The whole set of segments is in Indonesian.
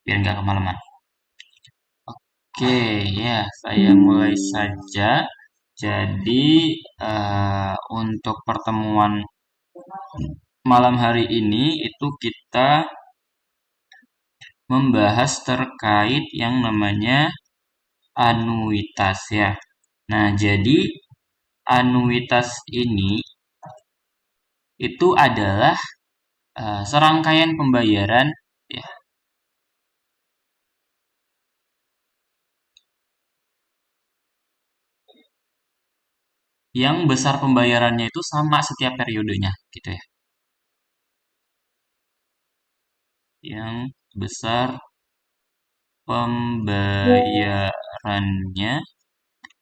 biar nggak kemalaman. Oke, ya, saya mulai saja. Jadi, untuk pertemuan malam hari ini itu kita membahas terkait yang namanya anuitas ya. Nah, jadi anuitas ini itu adalah serangkaian pembayaran ya, yang besar pembayarannya itu sama setiap periodenya gitu ya. Yang besar pembayarannya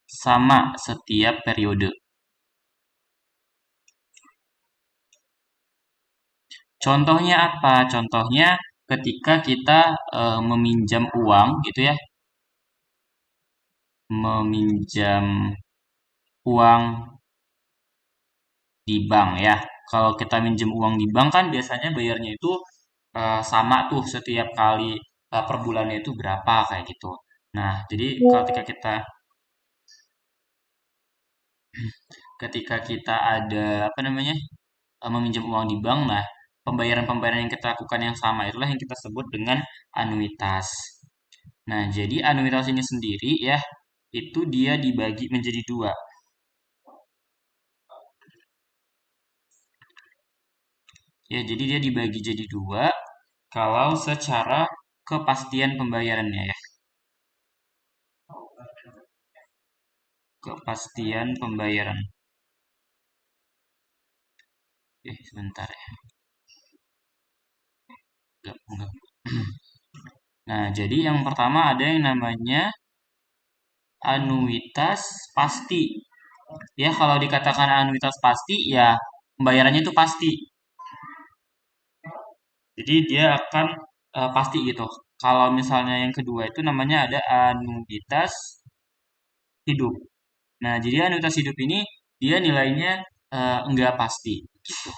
sama setiap periode. Contohnya apa? Contohnya ketika kita meminjam uang gitu ya, meminjam uang di bank ya. Kalau kita minjem uang di bank kan biasanya bayarnya itu sama tuh setiap kali per bulannya itu berapa kayak gitu. Nah, jadi ketika kita ada apa namanya meminjam uang di bank, nah pembayaran-pembayaran yang kita lakukan yang sama itulah yang kita sebut dengan anuitas. Nah, jadi anuitas ini sendiri ya itu dia dibagi menjadi dua. Ya, jadi dia dibagi jadi dua kalau secara kepastian pembayarannya ya. Kepastian pembayaran. Sebentar ya. Enggak. Nah, jadi yang pertama ada yang namanya anuitas pasti. Ya, kalau dikatakan anuitas pasti, ya pembayarannya itu pasti. Jadi dia akan pasti gitu. Kalau misalnya yang kedua itu namanya ada anuitas hidup. Nah, jadi anuitas hidup ini dia nilainya enggak pasti. Gitu.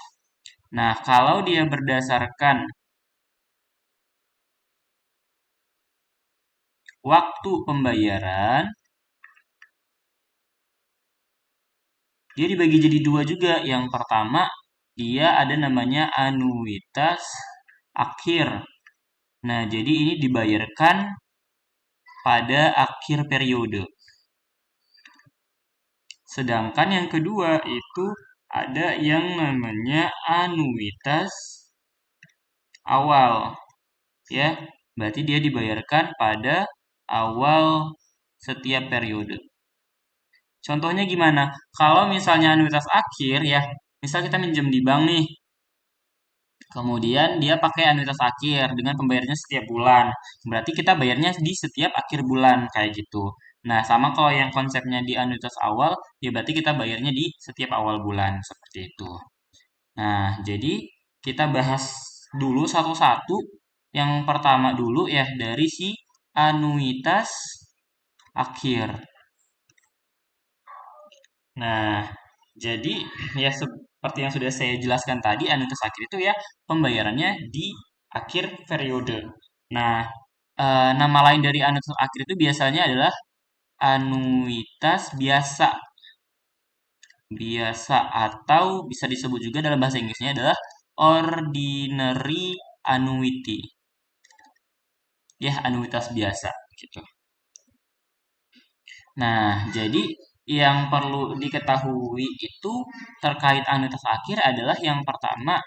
Nah, kalau dia berdasarkan waktu pembayaran, dia dibagi jadi dua juga. Yang pertama, dia ada namanya anuitas akhir. Nah, jadi ini dibayarkan pada akhir periode. Sedangkan yang kedua itu ada yang namanya anuitas awal. Ya, berarti dia dibayarkan pada awal setiap periode. Contohnya gimana? Kalau misalnya anuitas akhir ya, misal kita minjem di bank nih, kemudian dia pakai anuitas akhir dengan pembayarannya setiap bulan. Berarti kita bayarnya di setiap akhir bulan kayak gitu. Nah, sama kalau yang konsepnya di anuitas awal, ya berarti kita bayarnya di setiap awal bulan seperti itu. Nah, jadi kita bahas dulu satu-satu. Yang pertama dulu ya dari si anuitas akhir. Nah, jadi ya seperti yang sudah saya jelaskan tadi, anuitas akhir itu ya pembayarannya di akhir periode. Nah, nama lain dari anuitas akhir itu biasanya adalah anuitas biasa. Biasa atau bisa disebut juga dalam bahasa Inggrisnya adalah ordinary annuity. Ya, anuitas biasa gitu. Nah, jadi yang perlu diketahui itu terkait anuitas akhir adalah yang pertama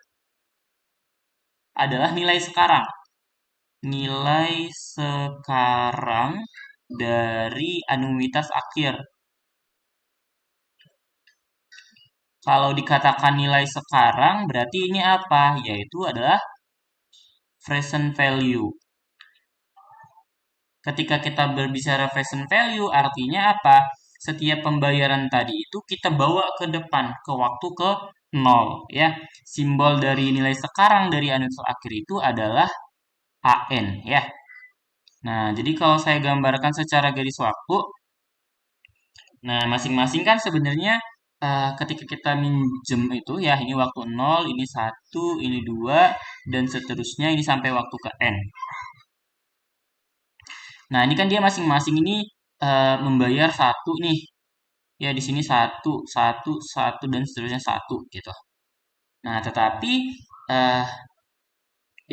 adalah nilai sekarang. Nilai sekarang dari anuitas akhir. Kalau dikatakan nilai sekarang berarti ini apa? Yaitu adalah present value. Ketika kita berbicara present value artinya apa? Setiap pembayaran tadi itu kita bawa ke depan, ke waktu ke nol ya. Simbol dari nilai sekarang dari anuitas akhir itu adalah AN ya. Nah, jadi kalau saya gambarkan secara garis waktu, nah masing-masing kan sebenarnya ketika kita minjem itu ya ini waktu nol, ini satu, ini 2, dan seterusnya ini sampai waktu ke N. Nah, ini kan dia masing-masing ini membayar satu nih. Ya, di sini satu, satu, satu, dan seterusnya satu gitu. Nah, tetapi eh,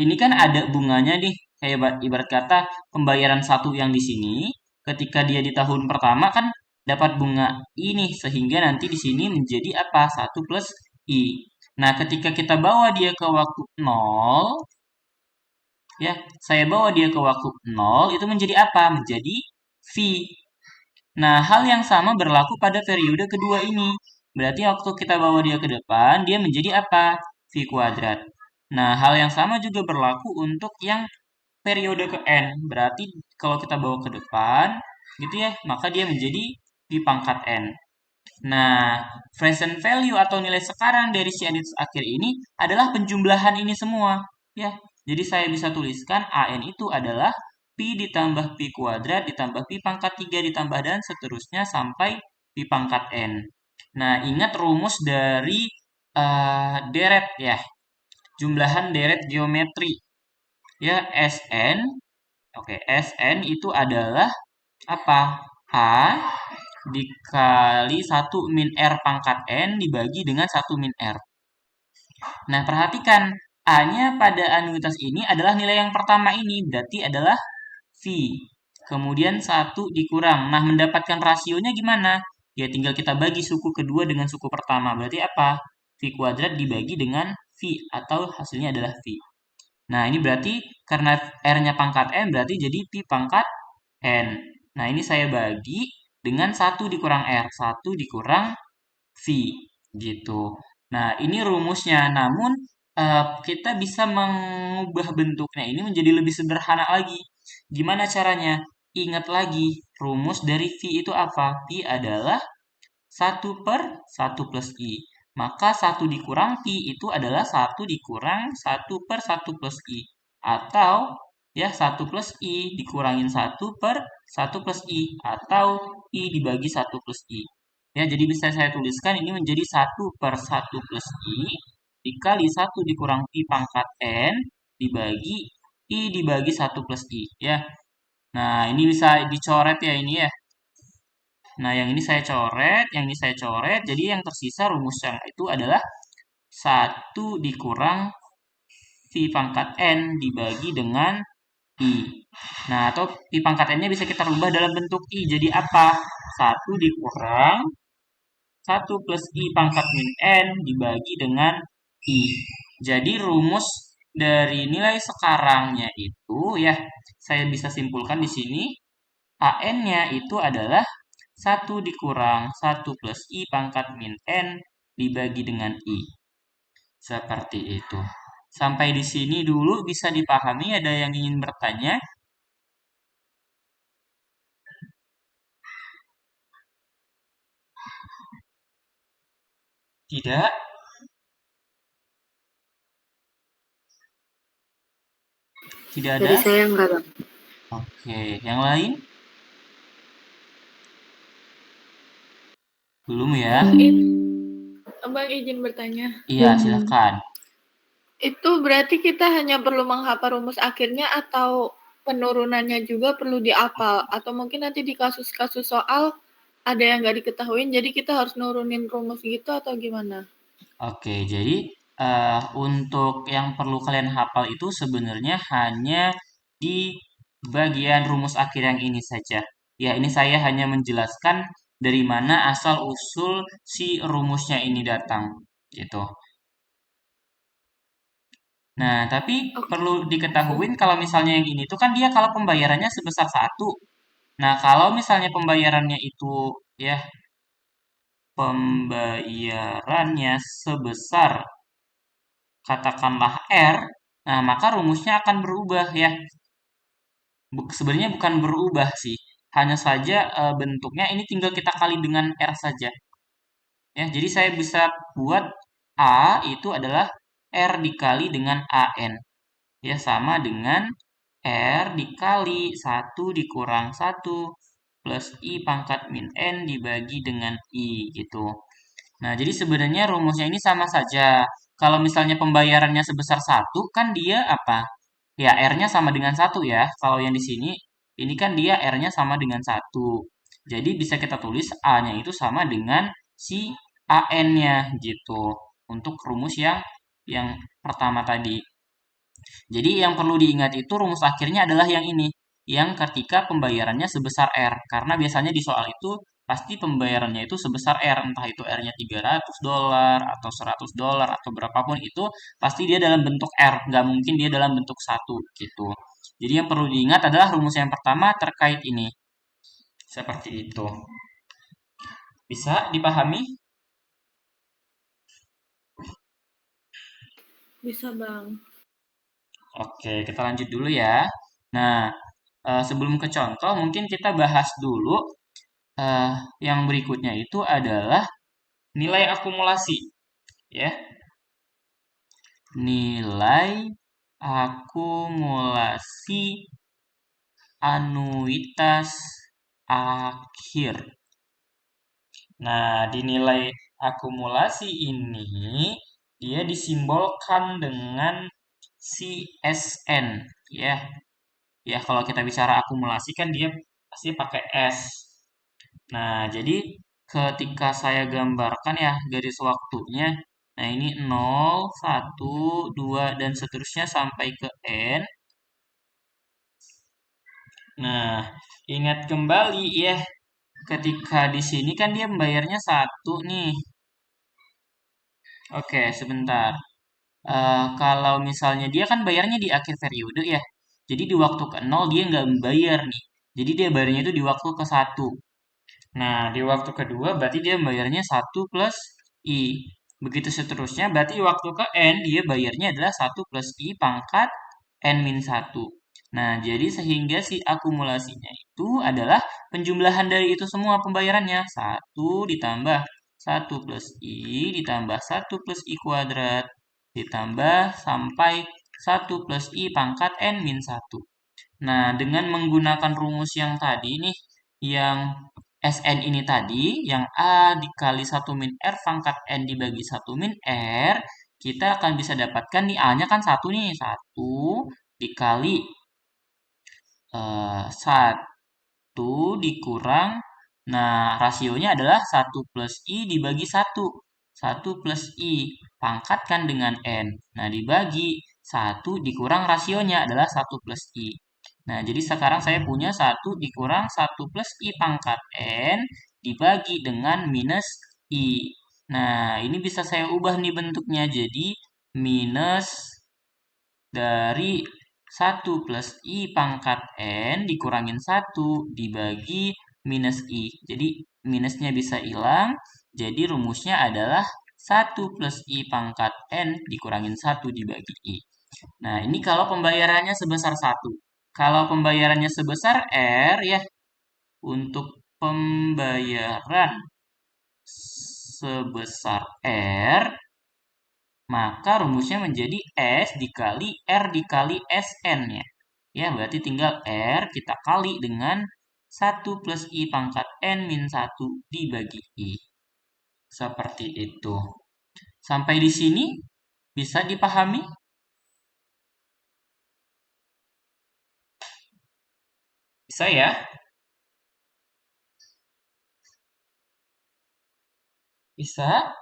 ini kan ada bunganya nih. Kayak ibarat kata pembayaran satu yang di sini, ketika dia di tahun pertama kan dapat bunga ini, sehingga nanti di sini menjadi apa? Satu plus I. Nah, ketika kita bawa dia ke waktu nol, ya, saya bawa dia ke waktu nol, itu menjadi apa? Menjadi V. Nah, hal yang sama berlaku pada periode kedua ini. Berarti waktu kita bawa dia ke depan, dia menjadi apa? V kuadrat. Nah, hal yang sama juga berlaku untuk yang periode ke N. Berarti kalau kita bawa ke depan, gitu ya, maka dia menjadi V pangkat N. Nah, present value atau nilai sekarang dari si Anitus akhir ini adalah penjumlahan ini semua. Ya, jadi saya bisa tuliskan AN itu adalah Pi ditambah Pi kuadrat ditambah Pi pangkat 3 ditambah dan seterusnya sampai Pi pangkat N. Nah, ingat rumus dari deret ya, jumlahan deret geometri. Ya, Sn, oke, Sn itu adalah apa? A dikali 1 min R pangkat N dibagi dengan 1 min R. Nah, perhatikan, A-nya pada anuitas ini adalah nilai yang pertama ini, berarti adalah V. Kemudian 1 dikurang. Nah, mendapatkan rasionya gimana? Ya, tinggal kita bagi suku kedua dengan suku pertama. Berarti apa? V kuadrat dibagi dengan V, atau hasilnya adalah V. Nah, ini berarti karena R-nya pangkat N, berarti jadi Pi pangkat N. Nah, ini saya bagi dengan 1 dikurang R. 1 dikurang V. Gitu. Nah, ini rumusnya. Namun, kita bisa mengubah bentuknya ini menjadi lebih sederhana lagi. Gimana caranya? Ingat lagi, rumus dari V itu apa? V adalah 1/1 plus I. Maka 1 dikurang Pi itu adalah 1 dikurang 1/1 plus I. Atau ya 1 plus I dikurangin 1/1 plus I. Atau I dibagi 1 plus I. Ya, jadi bisa saya tuliskan ini menjadi 1/1 plus I dikali 1 dikurang Pi pangkat N dibagi I dibagi 1 plus I. Ya, nah ini bisa dicoret ya ini ya. Nah, yang ini saya coret, yang ini saya coret. Jadi yang tersisa rumusnya itu adalah 1 dikurang V pangkat N dibagi dengan I. Nah, atau I pangkat N-nya bisa kita rubah dalam bentuk I. Jadi apa? 1 dikurang 1 plus I pangkat min N dibagi dengan I. Jadi rumus dari nilai sekarangnya itu ya, saya bisa simpulkan di sini AN-nya itu adalah 1 dikurang 1 plus I pangkat min N dibagi dengan I. Seperti itu. Sampai di sini dulu bisa dipahami, ada yang ingin bertanya? Tidak? Tidak Dari ada? saya enggak, Bang. Oke, yang lain? Belum ya? Abang izin bertanya. Iya, silahkan. Itu berarti kita hanya perlu menghafal rumus akhirnya atau penurunannya juga perlu dihafal? Atau mungkin nanti di kasus-kasus soal ada yang nggak diketahui, jadi kita harus nurunin rumus gitu atau gimana? Oke, jadi untuk yang perlu kalian hafal itu sebenarnya hanya di bagian rumus akhir yang ini saja. Ya, ini saya hanya menjelaskan dari mana asal-usul si rumusnya ini datang, gitu. Nah, tapi Oke. perlu diketahui kalau misalnya yang ini tuh kan dia kalau pembayarannya sebesar satu. Nah, kalau misalnya pembayarannya itu ya pembayarannya sebesar katakanlah R, nah maka rumusnya akan berubah ya. Sebenarnya bukan berubah sih, hanya saja bentuknya ini tinggal kita kali dengan R saja. Ya, jadi saya bisa buat A itu adalah R dikali dengan AN. Ya, sama dengan R dikali 1 dikurang 1 plus I pangkat min N dibagi dengan I gitu. Nah, jadi sebenarnya rumusnya ini sama saja. Kalau misalnya pembayarannya sebesar satu, kan dia apa? Ya, R-nya sama dengan satu ya. Kalau yang di sini Ini kan dia R-nya sama dengan 1. Jadi bisa kita tulis A-nya itu sama dengan si AN-nya gitu. Untuk rumus yang pertama tadi. Jadi yang perlu diingat itu rumus akhirnya adalah yang ini. Yang ketika pembayarannya sebesar R. Karena biasanya di soal itu pasti pembayarannya itu sebesar R. Entah itu R-nya $300 atau $100 atau berapapun itu pasti dia dalam bentuk R. Nggak mungkin dia dalam bentuk satu gitu. Jadi yang perlu diingat adalah rumus yang pertama terkait ini. Seperti itu. Bisa dipahami? Bisa, Bang. Oke, kita lanjut dulu ya. Nah, sebelum ke contoh, mungkin kita bahas dulu eh, yang berikutnya itu adalah nilai akumulasi, ya. Nilai akumulasi anuitas akhir. Nah, di nilai akumulasi ini dia disimbolkan dengan si SN, ya. Ya, kalau kita bicara akumulasi kan dia pasti pakai S. Nah, jadi ketika saya gambarkan ya garis waktunya, nah ini 0, 1, 2, dan seterusnya sampai ke N. Nah, ingat kembali ya, ketika di sini kan dia membayarnya 1 nih. Oke, sebentar. Kalau misalnya dia kan bayarnya di akhir periode ya. Jadi di waktu ke 0 dia nggak membayar nih. Jadi dia bayarnya itu di waktu ke 1. Nah, di waktu kedua berarti dia bayarnya 1 plus I. Begitu seterusnya, berarti waktu ke N dia bayarnya adalah 1 plus I pangkat N-1. Nah, jadi sehingga si akumulasinya itu adalah penjumlahan dari itu semua pembayarannya. 1 ditambah 1 plus I ditambah 1 plus I kuadrat ditambah sampai 1 plus I pangkat N-1. Nah, dengan menggunakan rumus yang tadi nih, yang Sn ini tadi, yang A dikali 1 min R pangkat N dibagi 1 min R, kita akan bisa dapatkan nih A-nya kan 1 nih. 1 dikali 1 dikurang, nah rasionya adalah 1 plus I dibagi 1. 1 plus I, pangkatkan dengan N. Nah, dibagi 1 dikurang rasionya adalah 1 plus I. Nah, jadi sekarang saya punya 1 dikurang 1 plus I pangkat N dibagi dengan minus I. Nah, ini bisa saya ubah nih bentuknya jadi minus dari 1 plus I pangkat N dikurangin 1 dibagi minus I. Jadi minusnya bisa hilang. Jadi rumusnya adalah 1 plus I pangkat N dikurangin 1 dibagi I. Nah, ini kalau pembayarannya sebesar 1. Kalau pembayarannya sebesar R ya, untuk pembayaran sebesar R, maka rumusnya menjadi S dikali R dikali SN-nya. Ya, berarti tinggal R kita kali dengan 1 plus I pangkat N min 1 dibagi I. Seperti itu. Sampai di sini bisa dipahami? Bisa ya? Bisa?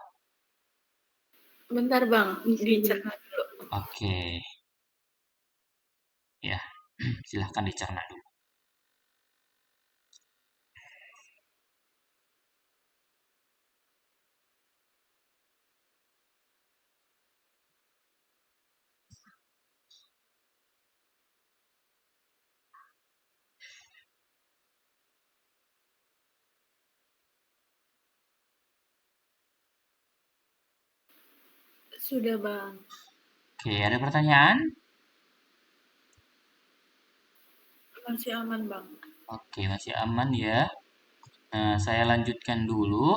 Bentar, Bang. Dicerna dulu. Oke. Ya, silahkan dicerna dulu. Sudah, Bang. Oke, ada pertanyaan? Masih aman, Bang. Oke, masih aman ya. Nah, saya lanjutkan dulu.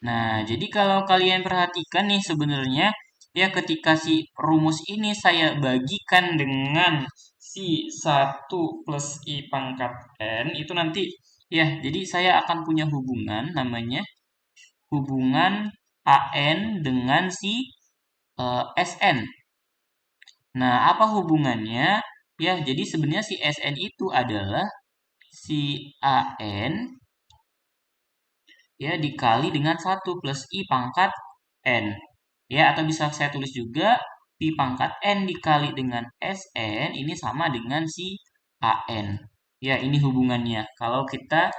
Nah, jadi kalau kalian perhatikan nih sebenarnya ya ketika si rumus ini saya bagikan dengan si 1 plus I pangkat N itu nanti ya, jadi saya akan punya hubungan namanya hubungan AN dengan si SN. Nah, apa hubungannya? Ya, jadi sebenarnya si SN itu adalah si AN ya dikali dengan 1 plus I pangkat N. Ya, atau bisa saya tulis juga Pi pangkat N dikali dengan Sn ini sama dengan si AN. Ya, ini hubungannya. Kalau kita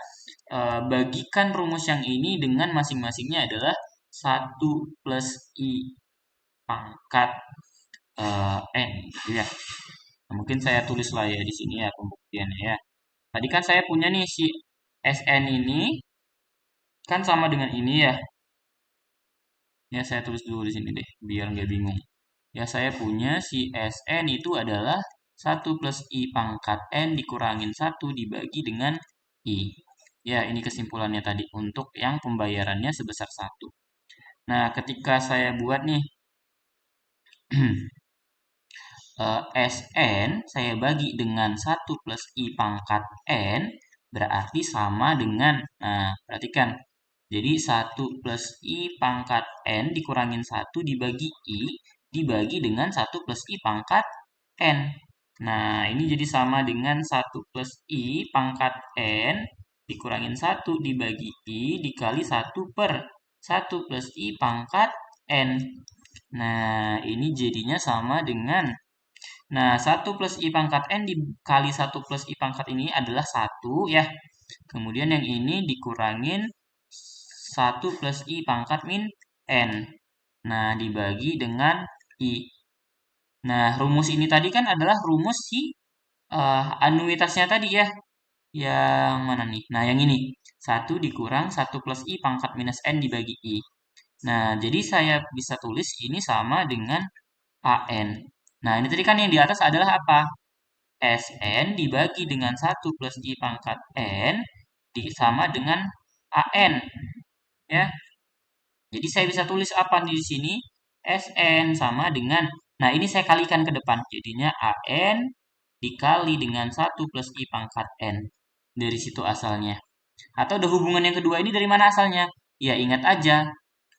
bagikan rumus yang ini dengan masing-masingnya adalah 1 plus I pangkat N gitu ya. Nah, mungkin saya tulis lah ya di sini ya pembuktiannya ya. Tadi kan saya punya nih si Sn ini kan sama dengan ini ya. Ya, saya tulis dulu di sini deh, biar nggak bingung. Ya, saya punya si Sn itu adalah 1 plus I pangkat N dikurangin 1 dibagi dengan I. Ya, ini kesimpulannya tadi untuk yang pembayarannya sebesar 1. Nah, ketika saya buat nih Sn, saya bagi dengan 1 plus I pangkat N, berarti sama dengan, nah, perhatikan, jadi 1 plus I pangkat N dikurangin 1 dibagi I, dibagi dengan 1 plus I pangkat N. Nah, ini jadi sama dengan 1 plus I pangkat N dikurangin 1 dibagi I dikali 1 per 1 plus I pangkat N. Nah, ini jadinya sama dengan, nah, 1 plus I pangkat N dikali 1 plus I pangkat ini adalah 1 ya. Kemudian yang ini dikurangin 1 plus I pangkat min N. Nah, dibagi dengan I. Nah, rumus ini tadi kan adalah rumus si anuitasnya tadi ya. Yang mana nih? Nah, yang ini. 1 dikurang 1 plus I pangkat minus N dibagi I. Nah, jadi saya bisa tulis ini sama dengan AN. Nah, ini tadi kan yang di atas adalah apa? Sn dibagi dengan 1 plus I pangkat N sama dengan AN. Ya, jadi saya bisa tulis apa di sini? Sn sama dengan, nah ini saya kalikan ke depan. Jadinya AN dikali dengan 1 plus I pangkat N. Dari situ asalnya. Atau ada hubungan yang kedua ini dari mana asalnya? Ya ingat aja,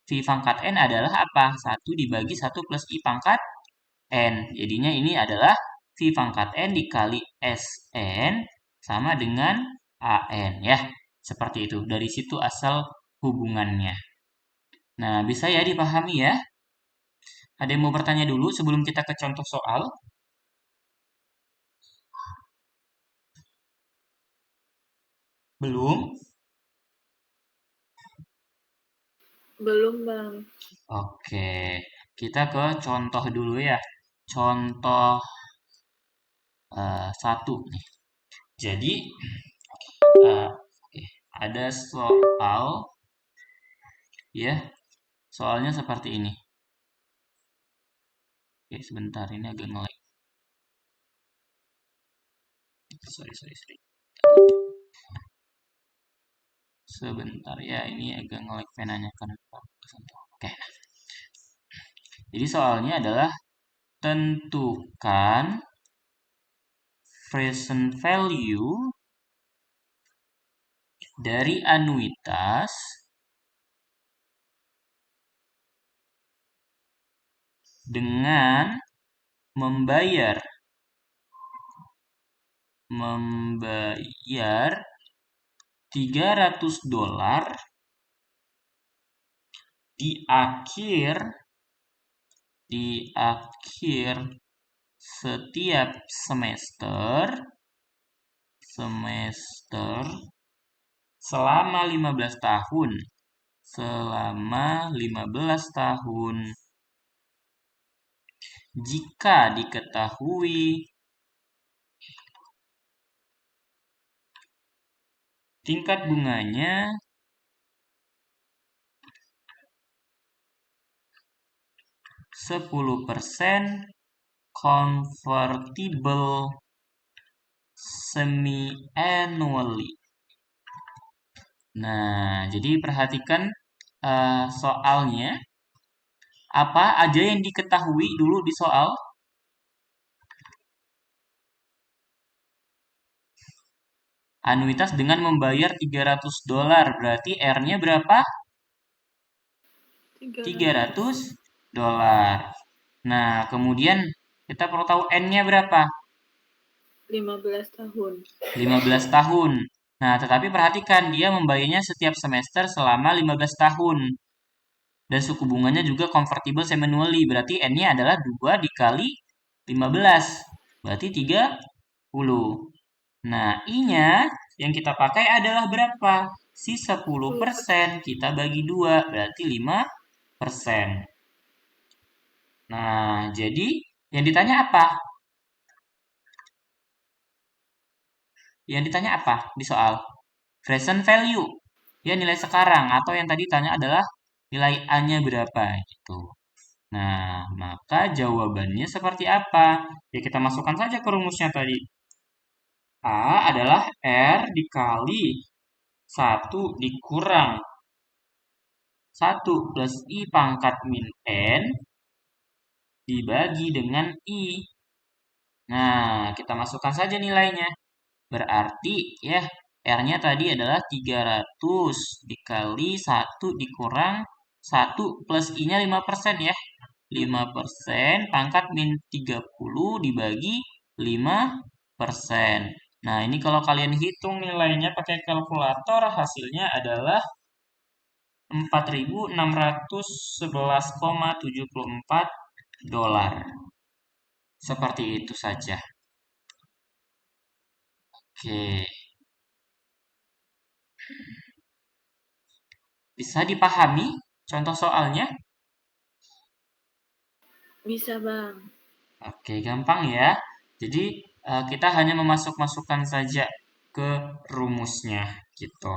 V pangkat N adalah apa? 1 dibagi 1 plus I pangkat N. Jadinya ini adalah V pangkat N dikali Sn sama dengan AN ya. Seperti itu. Dari situ asal hubungannya. Nah, bisa ya dipahami ya? Ada yang mau bertanya dulu sebelum kita ke contoh soal? Belum? Belum, Bang. Oke, kita ke contoh dulu ya. Contoh satu nih. Jadi, oke, ada soal, ya, soalnya seperti ini. Oke, sebentar, ini agak nge-lag. Sorry. Sebentar ya, ini agak nge-lag penanya kenapa. Oke, jadi soalnya adalah tentukan present value dari anuitas dengan membayar $300 di akhir setiap semester selama 15 tahun. Jika diketahui tingkat bunganya 10% convertible semi-annually. Nah, jadi perhatikan soalnya. Apa aja yang diketahui dulu di soal? Anuitas dengan membayar $300. Berarti R-nya berapa? $300. Nah, kemudian kita perlu tahu N-nya berapa? 15 tahun. 15 tahun. Nah, tetapi perhatikan dia membayarnya setiap semester selama 15 tahun. Dan suku bunganya juga convertible semi-annually. Berarti N-nya adalah 2 dikali 15. Berarti 30. Nah, I-nya yang kita pakai adalah berapa? Si 10%. 10% kita bagi 2, berarti 5%. Nah, jadi yang ditanya apa? Yang ditanya apa di soal? Present value. Ya, nilai sekarang. Atau yang tadi tanya adalah nilai A-nya berapa gitu. Nah, maka jawabannya seperti apa? Ya, kita masukkan saja ke rumusnya tadi. A adalah R dikali 1 dikurang 1 plus I pangkat min N dibagi dengan I. Nah, kita masukkan saja nilainya. Berarti ya R-nya tadi adalah 300 dikali 1 dikurang 1 plus I-nya 5% ya. 5% pangkat min 30 dibagi 5%. Nah, ini kalau kalian hitung nilainya pakai kalkulator, hasilnya adalah 4.611,74 dolar. Seperti itu saja. Oke, bisa dipahami contoh soalnya? Bisa, Bang. Oke, gampang ya. Jadi, kita hanya memasukkan saja ke rumusnya, gitu.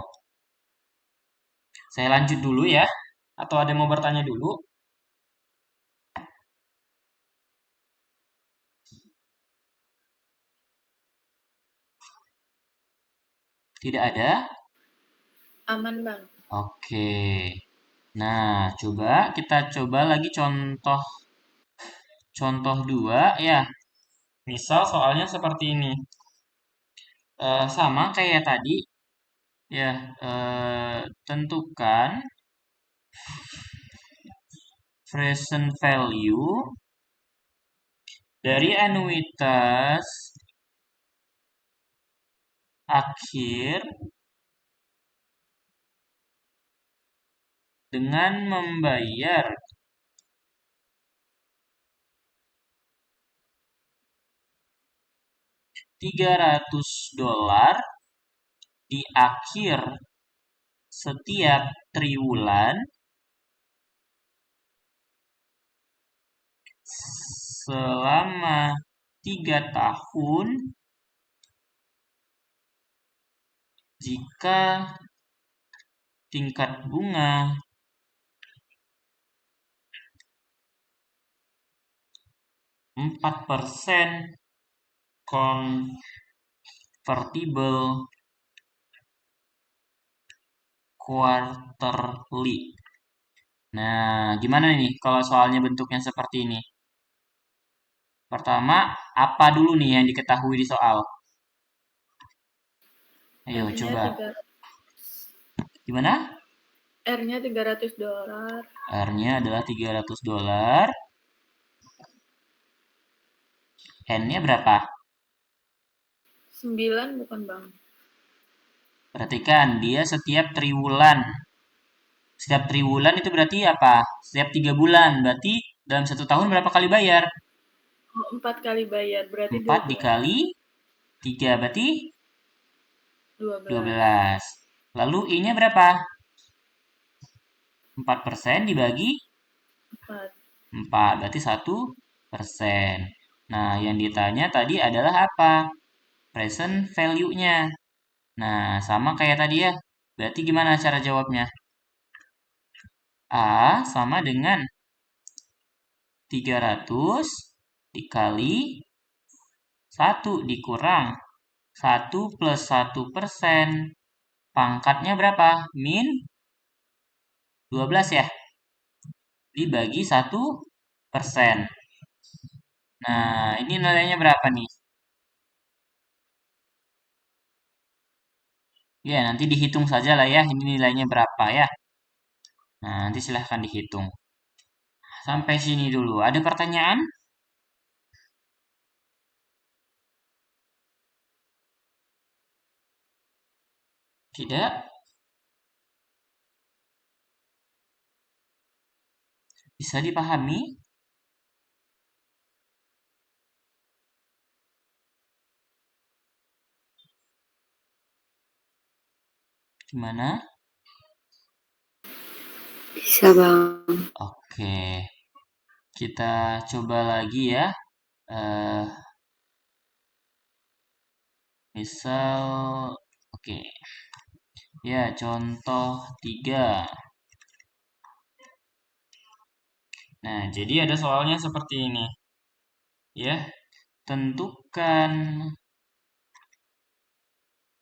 Saya lanjut dulu ya. Atau ada yang mau bertanya dulu? Tidak ada? Aman, Bang. Oke. Nah, kita coba lagi contoh contoh dua ya. Misal soalnya seperti ini. Sama kayak tadi ya, tentukan present value dari anuitas akhir dengan membayar $300 di akhir setiap triwulan selama 3 tahun jika tingkat bunga 4% convertible quarterly. Nah, gimana nih kalau soalnya bentuknya seperti ini? Pertama, apa dulu nih yang diketahui di soal? Ayo R-nya coba. 3 Gimana? R-nya $300. R-nya adalah $300. N-nya berapa? 9 bukan, Bang? Perhatikan, dia setiap triwulan. Setiap triwulan itu berarti apa? Setiap 3 bulan. Berarti dalam 1 tahun berapa kali bayar? Oh, 4 kali bayar, berarti 4 12. dikali 3 berarti 12. 12. Lalu I-nya berapa? 4% dibagi 4. 4. Berarti 1%. Nah, yang ditanya tadi adalah apa? Present value-nya. Nah, sama kayak tadi ya. Berarti gimana cara jawabnya? A sama dengan 300 dikali 1 dikurang 1 plus 1%. Pangkatnya berapa? Min 12 ya. Dibagi 1%. Nah, ini nilainya berapa nih? Ya, nanti dihitung saja lah ya. Ini nilainya berapa ya. Nah, nanti silahkan dihitung. Sampai sini dulu. Ada pertanyaan? Tidak? Bisa dipahami? Gimana? Bisa, Bang. Oke, kita coba lagi ya. Eh, misal, oke, ya contoh 3. Nah, jadi ada soalnya seperti ini. Ya, tentukan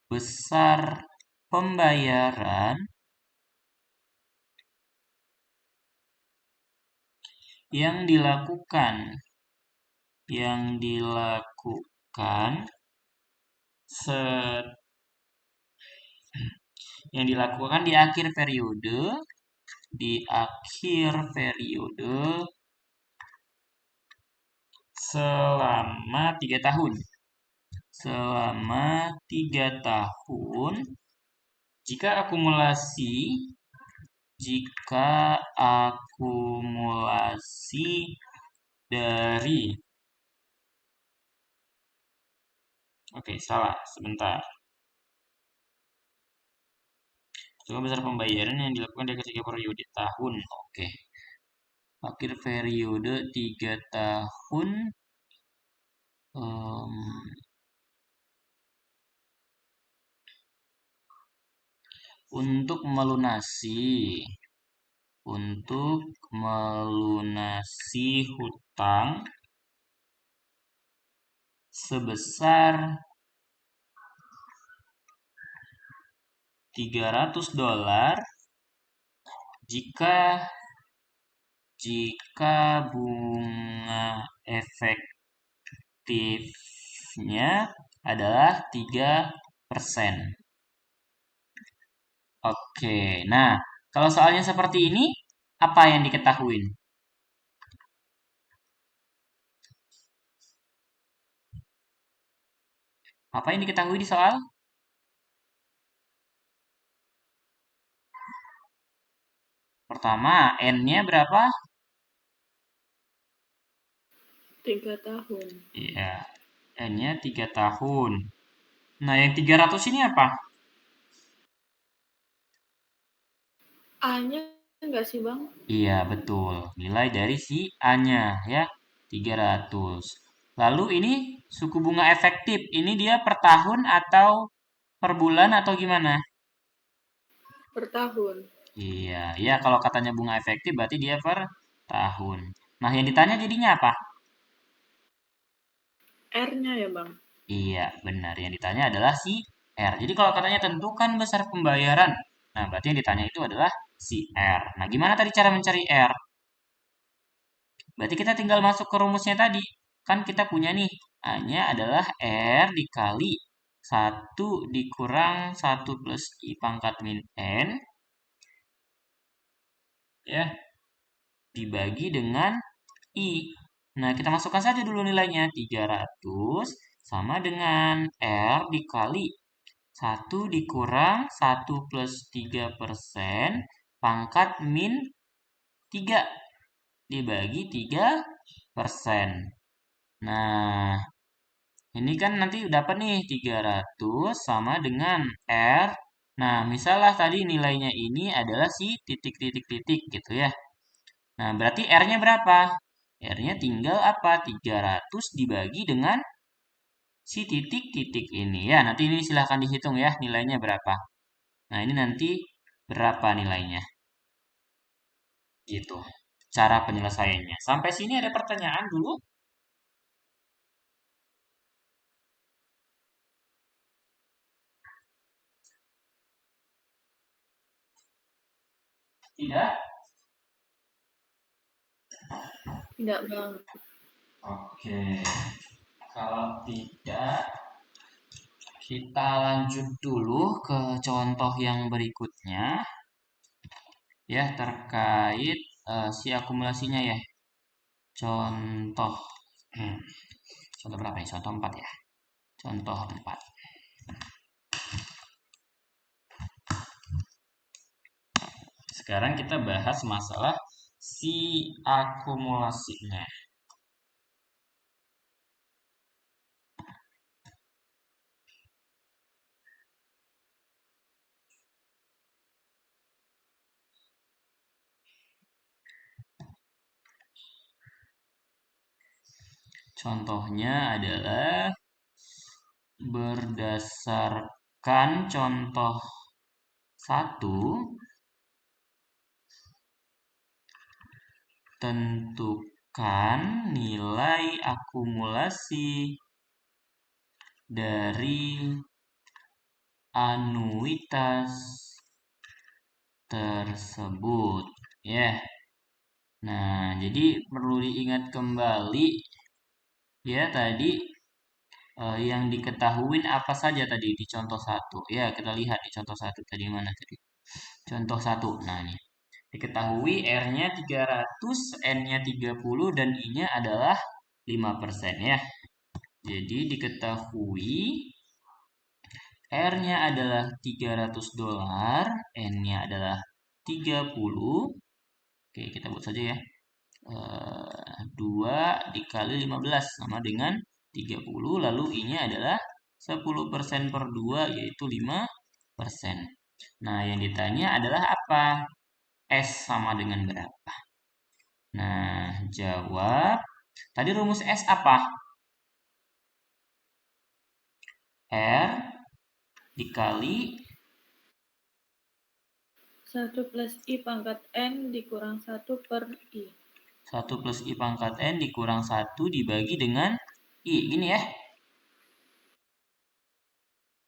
besar pembayaran yang dilakukan set yang dilakukan di akhir periode selama 3 tahun. Selama 3 tahun, jika akumulasi jika akumulasi dari Oke, salah, sebentar. Coba besar pembayaran yang dilakukan dari ketiga periode tahun. Oke. Akhir periode 3 tahun, em, untuk melunasi hutang sebesar $300 jika jika bunga efektifnya adalah 3%. Oke, nah kalau soalnya seperti ini, apa yang diketahui? Apa yang diketahui di soal? Pertama, N-nya berapa? 3 tahun. Iya, N-nya 3 tahun. Nah, yang 300 ini apa? A-nya enggak sih, Bang? Iya, betul. Nilai dari si A-nya ya, 300. Lalu ini suku bunga efektif. Ini dia per tahun atau per bulan atau gimana? Per tahun. Iya, iya kalau katanya bunga efektif berarti dia per tahun. Nah, yang ditanya jadinya apa? R-nya ya, Bang? Iya, benar. Yang ditanya adalah si R. Jadi kalau katanya tentukan besar pembayaran. Nah, berarti yang ditanya itu adalah si R. Nah, gimana tadi cara mencari R? Berarti kita tinggal masuk ke rumusnya tadi. Kan kita punya nih, A-nya adalah R dikali 1 dikurang 1 plus I pangkat min N, ya, dibagi dengan I. Nah, kita masukkan saja dulu nilainya. 300 sama dengan R dikali 1 dikurang 1 plus 3% pangkat min 3 dibagi 3%. Nah, ini kan nanti dapat nih 300 sama dengan R. Nah, misalnya tadi nilainya ini adalah si titik-titik-titik gitu ya. Nah, berarti R-nya berapa? R-nya tinggal apa? 300 dibagi dengan si titik-titik ini. Ya, nanti ini silahkan dihitung ya nilainya berapa. Nah, ini nanti berapa nilainya? Gitu. Cara penyelesaiannya. Sampai sini ada pertanyaan dulu? Tidak? Tidak, Bang. Oke. Kalau tidak, kita lanjut dulu ke contoh yang berikutnya. Ya, terkait si akumulasinya ya. Contoh. hmm, Contoh berapa ya? Contoh 4 ya. Contoh 4. Sekarang kita bahas masalah si akumulasinya. Contohnya adalah berdasarkan contoh satu, tentukan nilai akumulasi dari anuitas tersebut. Ya. Nah, jadi perlu diingat kembali ya tadi yang diketahui apa saja tadi di contoh satu. Ya, kita lihat di contoh satu tadi mana tadi. Contoh satu. Nah, ini diketahui R-nya 300, N-nya 30, dan I-nya adalah 5% ya. Jadi diketahui R-nya adalah $300, N-nya adalah 30. Oke, kita buat saja ya. 2 dikali 15 sama dengan 30. Lalu I-nya adalah 10% per 2, yaitu 5%. Nah, yang ditanya adalah apa? S sama dengan berapa? Nah, jawab. Tadi rumus S apa? R dikali 1 plus I pangkat N dikurang 1 per I. 1 plus I pangkat N dikurang 1 dibagi dengan I. Gini ya.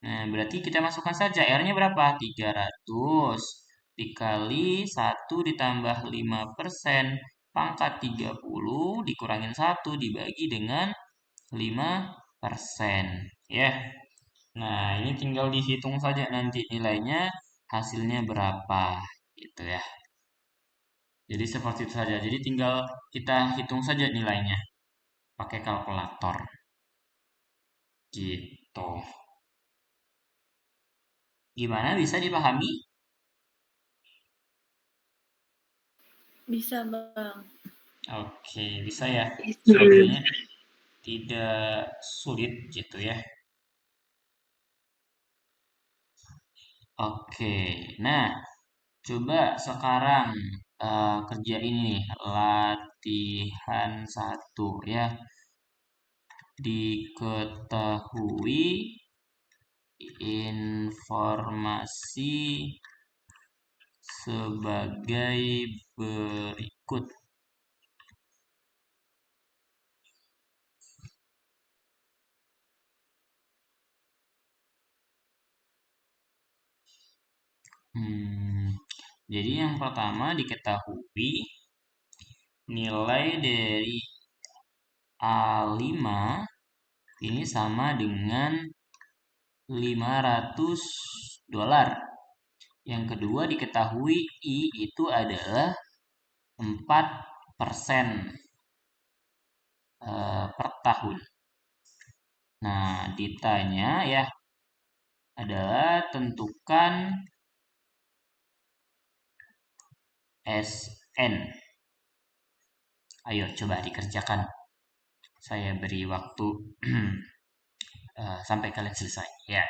Nah, berarti kita masukkan saja. R-nya berapa? 300 dikali 1 ditambah 5% pangkat 30 dikurangin 1 dibagi dengan 5%. Ya. Nah, ini tinggal dihitung saja nanti nilainya hasilnya berapa gitu ya. Jadi seperti itu saja. Jadi tinggal kita hitung saja nilainya pakai kalkulator. Gitu. Gimana bisa dipahami? Bisa, Bang. Oke, bisa ya. Sepertinya tidak sulit gitu ya. Oke, nah coba sekarang kerjain ini nih, latihan satu ya. Diketahui informasi sebagai berikut. Jadi yang pertama diketahui nilai dari A5 ini sama dengan $500. Yang kedua diketahui I itu adalah 4% per tahun. Nah, ditanya ya adalah tentukan SN. Ayo coba dikerjakan. Saya beri waktu sampai kalian selesai ya.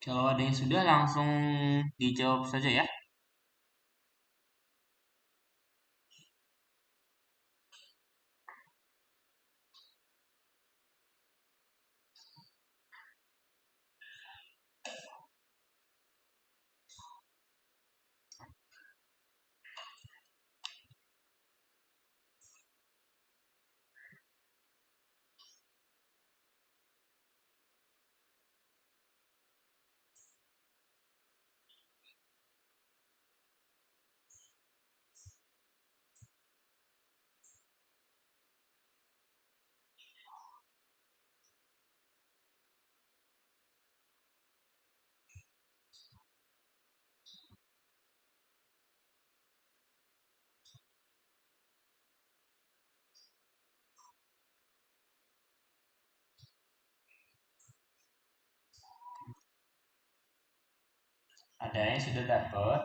Kalau ada yang sudah langsung dijawab saja ya. Ada yang sudah dapat?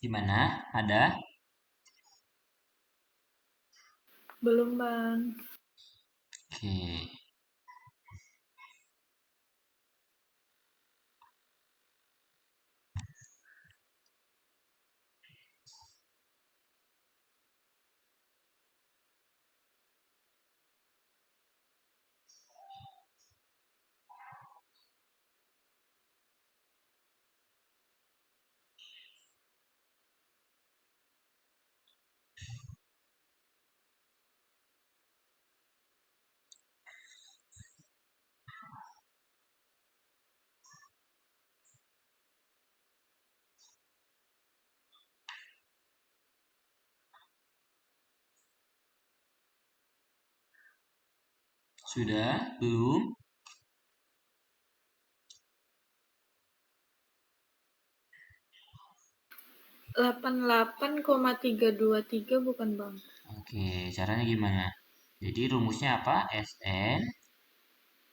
Gimana? Ada? Belum, Bang. Oke. Sudah? Belum? 88,323 bukan, Bang? Oke, caranya gimana? Jadi rumusnya apa? Sn.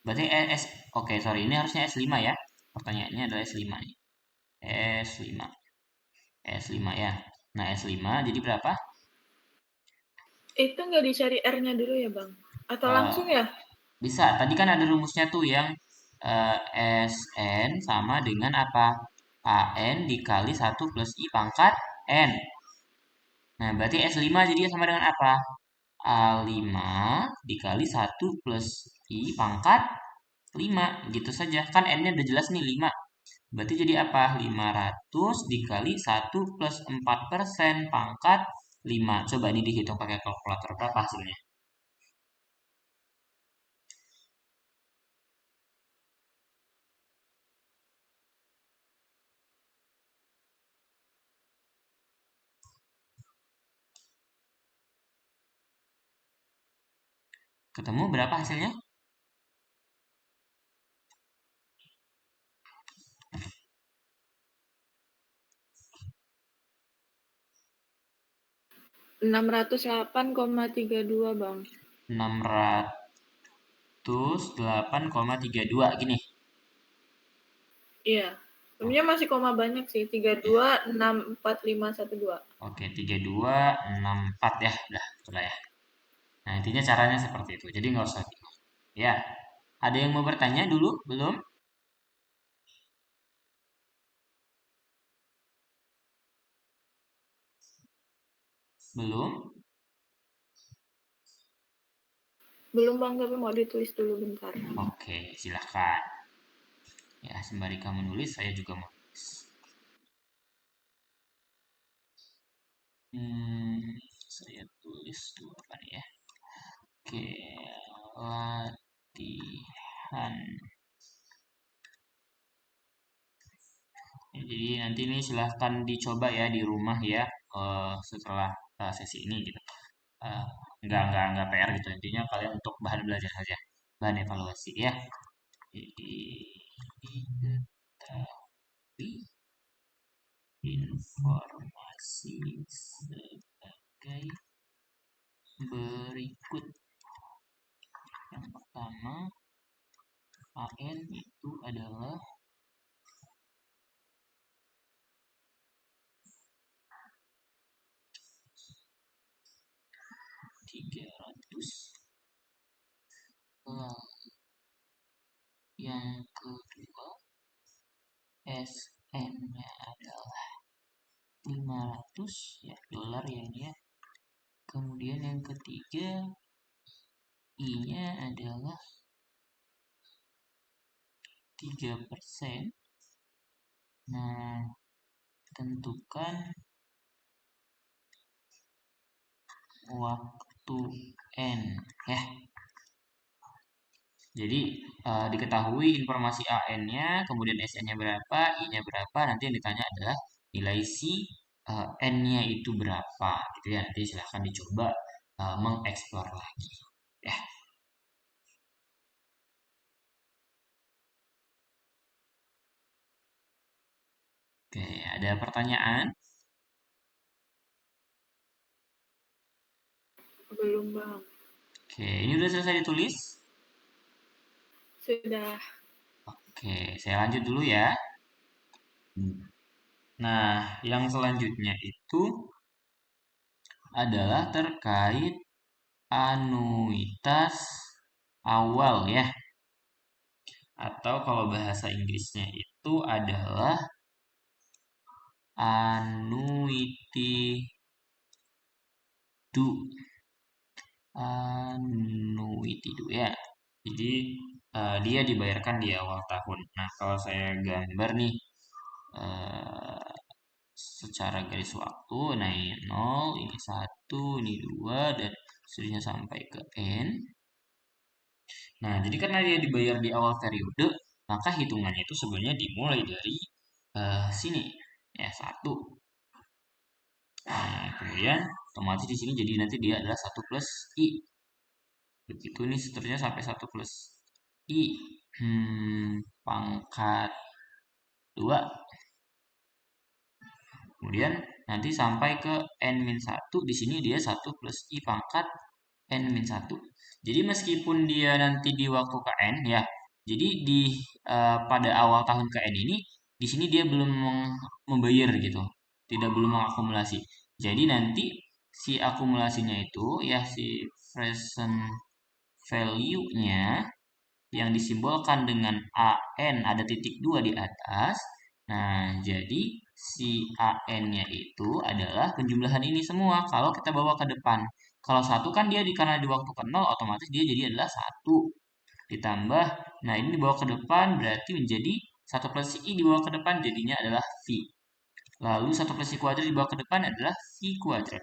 Berarti S. Oke, sorry. Ini harusnya S5 ya. Pertanyaannya adalah S5 nih. S5. S5 ya. Nah, S5 jadi berapa? Itu nggak dicari R-nya dulu ya, Bang? Atau Eh, langsung ya? bisa. Tadi kan ada rumusnya tuh yang Sn sama dengan apa? An dikali 1 plus I pangkat N. Nah, berarti S5 jadinya sama dengan apa? A5 dikali 1 plus I pangkat 5. Gitu saja. Kan N-nya udah jelas nih 5. Berarti jadi apa? 500 dikali 1 plus 4% pangkat 5. Coba ini dihitung pakai kalkulator. Berapa hasilnya? Ketemu berapa hasilnya? 608,32, Bang. 608,32 gini. Iya. Oh, Sebenarnya masih koma banyak sih. ya. 32, 6, 4, 5, 1, 2. Oke, 3264 ya. Udah, sudah ya. Nah, intinya caranya seperti itu. Jadi nggak usah bingung. Ya, ada yang mau bertanya dulu? Belum? Belum? Belum, Bang, tapi mau ditulis dulu bentar. Oke, silahkan. Ya, sembari kamu nulis, saya juga mau nulis. Saya tulis dulu apa nih ya? Oke, latihan. Ya, jadi nanti ini silahkan dicoba ya di rumah ya, setelah sesi ini gitu. Eh, nggak PR gitu. Intinya kalian untuk bahan belajar saja, bahan evaluasi ya. Jadi diketahui informasi sebagai berikut. Yang pertama, AN itu adalah Yang kedua, SN-nya adalah 500 ya, dolar ya ini ya. Kemudian yang ketiga, I-nya adalah 3%. Nah, tentukan waktu N ya. Jadi diketahui informasi AN-nya, kemudian SN-nya berapa, I-nya berapa, nanti yang ditanya adalah nilai si N-nya itu berapa, gitu ya. Nanti silahkan dicoba mengeksplor lagi. Ya. Oke, ada pertanyaan? Belum, Bang. Oke, ini udah selesai ditulis? Sudah. Oke, saya lanjut dulu ya. Nah, yang selanjutnya itu adalah terkait anuitas awal ya. Atau kalau bahasa Inggrisnya itu adalah annuity due. Annuity due ya. Jadi dia dibayarkan di awal tahun. Nah, kalau saya gambar nih eh, secara garis waktu, nah ini 0, ini 1, ini 2, dan seterusnya sampai ke N. Nah, jadi karena dia dibayar di awal periode, maka hitungannya itu sebenarnya dimulai dari sini, ya 1. Nah, kemudian otomatis di sini jadi nanti dia adalah 1 plus I. Begitu nih seterusnya sampai 1 plus I. Pangkat 2. Kemudian nanti sampai ke N-1, di sini dia 1 plus I pangkat N-1. Jadi meskipun dia nanti di waktu ke N ya, jadi di pada awal tahun ke N ini, di sini dia belum membayar gitu, tidak belum mengakumulasi. Jadi nanti si akumulasinya itu ya si present value-nya yang disimbolkan dengan AN ada titik 2 di atas. Nah, jadi si AN-nya itu adalah penjumlahan ini semua kalau kita bawa ke depan. Kalau satu kan dia karena di waktu ke 0 otomatis dia jadi adalah 1. Ditambah, nah ini dibawa ke depan berarti menjadi 1 plus I dibawa ke depan jadinya adalah V. Lalu 1 plus I kuadrat dibawa ke depan adalah V kuadrat.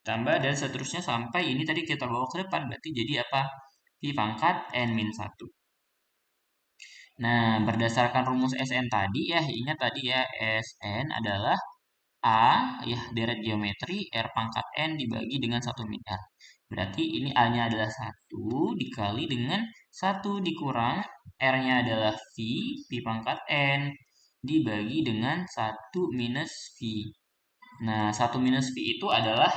Tambah dan seterusnya sampai ini tadi kita bawa ke depan berarti jadi apa? V pangkat N-1. Nah, berdasarkan rumus SN tadi ya, ingat tadi ya, SN adalah A, ya deret geometri, R pangkat N dibagi dengan 1 min R. Berarti ini A-nya adalah 1 dikali dengan 1 dikurang, R-nya adalah V, V pangkat N, dibagi dengan 1 minus V. Nah, 1 minus V itu adalah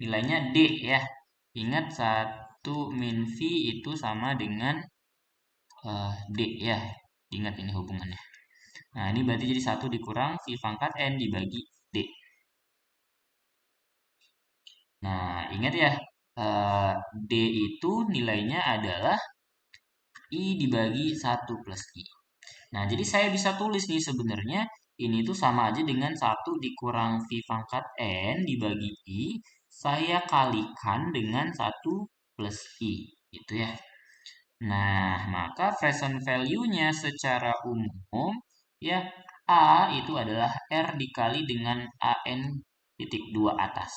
nilainya D ya. Ingat 1 min V itu sama dengan D ya. Ingat ini hubungannya. Nah, ini berarti jadi 1 dikurang V pangkat N dibagi D. Nah, ingat ya, D itu nilainya adalah I dibagi 1 plus I. Nah, jadi saya bisa tulis nih sebenarnya ini tuh sama aja dengan 1 dikurang V pangkat N dibagi I. Saya kalikan dengan 1 plus I. Gitu ya. Nah, maka present value-nya secara umum ya A itu adalah R dikali dengan AN titik 2 atas.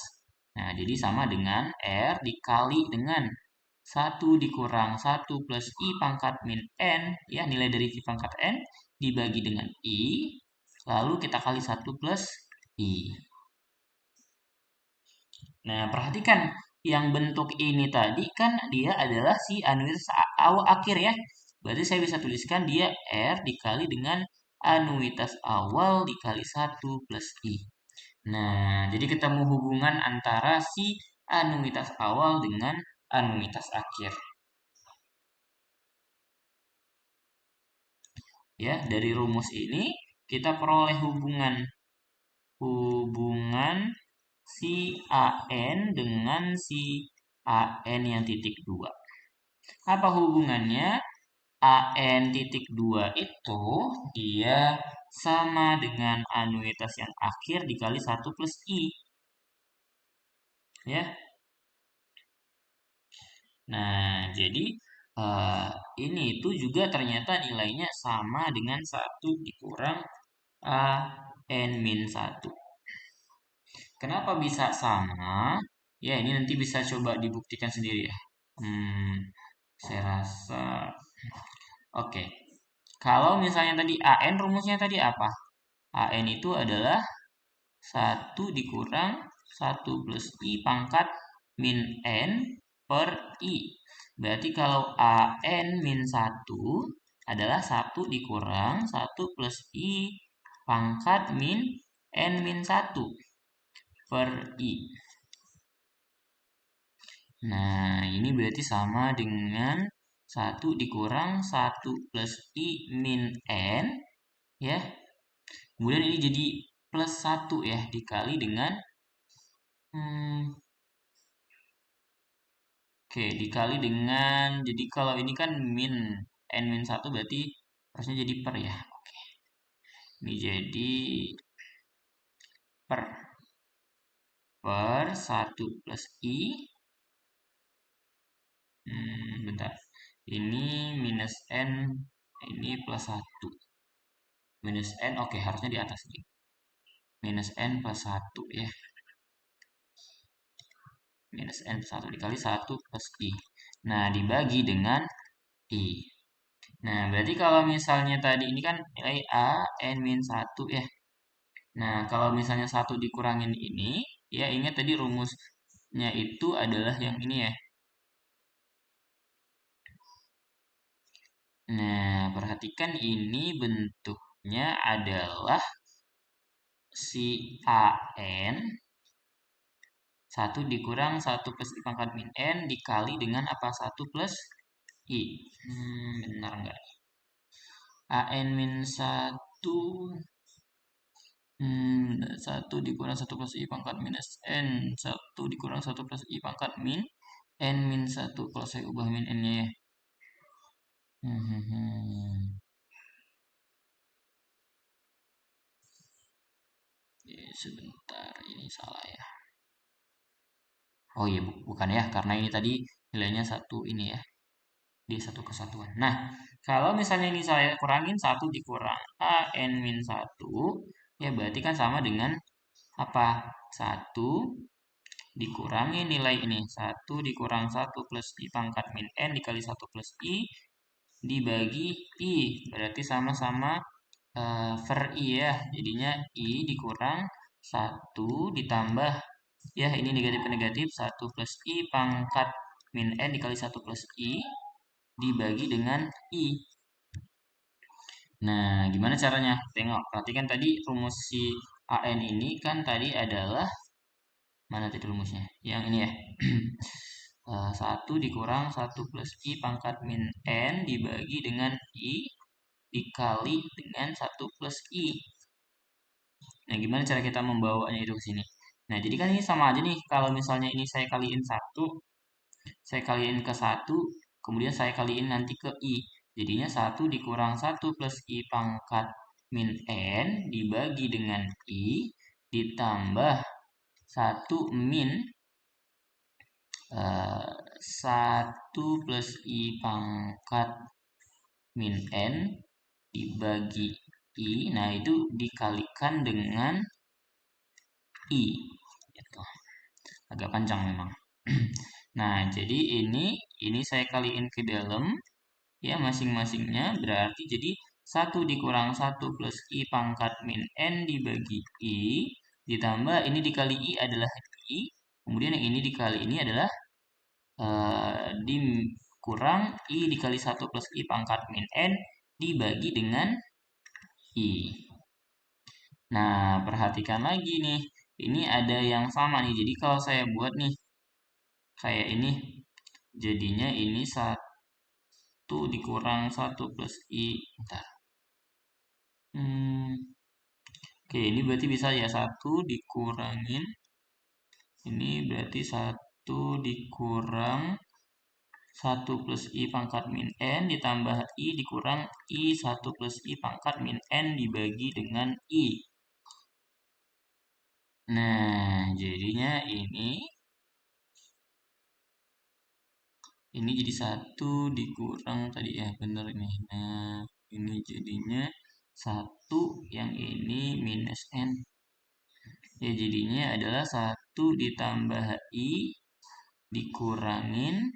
Nah, jadi sama dengan R dikali dengan 1 dikurang 1 plus I pangkat min N, ya nilai dari V pangkat N dibagi dengan I, lalu kita kali 1 plus I. Nah, perhatikan yang bentuk ini tadi kan dia adalah si anuitas awal akhir ya. Berarti saya bisa tuliskan dia R dikali dengan anuitas awal dikali 1 plus I. Nah, jadi ketemu hubungan antara si anuitas awal dengan anuitas akhir. Ya, dari rumus ini kita peroleh hubungan si AN dengan si AN yang titik 2. Apa hubungannya? AN titik 2 itu dia sama dengan anuitas yang akhir dikali 1 plus I. Ya. Nah, jadi eh, ini itu juga ternyata nilainya sama dengan 1 dikurang AN min 1. Kenapa bisa sama? Ya, ini nanti bisa coba dibuktikan sendiri ya. Saya rasa oke. Kalau misalnya tadi AN rumusnya tadi apa? AN itu adalah 1 dikurang 1 plus I pangkat min N per I. Berarti kalau AN min 1 adalah 1 dikurang 1 plus I pangkat min N min 1 per I. Nah, ini berarti sama dengan 1 dikurang 1 plus I min N, ya. Kemudian ini jadi plus 1 ya, dikali dengan, oke, dikali dengan, jadi kalau ini kan min, N min 1 berarti harusnya jadi per ya. Oke, ini jadi per 1 plus I, bentar. Ini minus N, ini plus 1. Minus N, oke, harusnya di atas ini. Minus N plus 1 ya. Minus N plus 1 dikali 1 plus I. Nah, dibagi dengan I. Nah, berarti kalau misalnya tadi ini kan nilai A, N min 1 ya. Nah, kalau misalnya 1 dikurangin ini, ya ingat tadi rumusnya itu adalah yang ini ya. Nah, perhatikan ini bentuknya adalah si AN 1 dikurang 1 plus I pangkat min N dikali dengan apa? 1 plus I. Benar nggak? AN min 1 1 dikurang 1 plus I pangkat minus N 1 dikurang 1 plus I pangkat min N min 1. Kalau saya ubah min N nya ya. Sebentar, ini salah ya. Oh iya, bukan ya, karena ini tadi nilainya 1 ini ya. Dia satu kesatuan. Nah, kalau misalnya ini saya kurangin 1 dikurang AN min 1, ya berarti kan sama dengan apa? 1 dikurangi nilai ini. 1 dikurang 1 plus I pangkat min N dikali 1 plus I dibagi I. Berarti sama-sama per I ya. Jadinya I dikurang 1 ditambah, ya ini negatif ke negatif, 1 plus I pangkat min N dikali 1 plus I dibagi dengan I. Nah, gimana caranya? Tengok, perhatikan tadi rumus si AN ini kan tadi adalah, mana tadi rumusnya? Yang ini ya. 1 dikurang 1 plus I pangkat min N dibagi dengan I dikali dengan 1 plus I. Nah, gimana cara kita membawanya itu ke sini? Nah, jadi kan ini sama aja nih. Kalau misalnya ini saya kaliin 1, saya kaliin ke 1, kemudian saya kaliin nanti ke I. Jadinya 1 dikurang 1 plus I pangkat min N dibagi dengan I ditambah 1 min 1 plus I pangkat min N dibagi I. Nah, itu dikalikan dengan I. Gitu. Agak panjang memang. Nah, jadi ini saya kaliin ke dalam ya masing-masingnya berarti jadi 1 dikurang 1 plus I pangkat min N dibagi I ditambah ini dikali I adalah I, kemudian yang ini dikali ini adalah dikurang I dikali 1 plus I pangkat min N dibagi dengan I. Nah, perhatikan lagi nih. Ini ada yang sama nih. Jadi kalau saya buat nih kayak ini, jadinya ini 1 dikurang 1 plus I. Bentar. Oke, ini berarti bisa ya 1 dikurangin. Ini berarti 1 dikurang 1 plus I pangkat min N ditambah I dikurang I 1 plus I pangkat min N dibagi dengan I. Nah, jadinya ini jadi 1 dikurang tadi ya, bener ini. Nah, ini jadinya 1, yang ini minus N. Ya, jadinya adalah 1 ditambah I dikurangin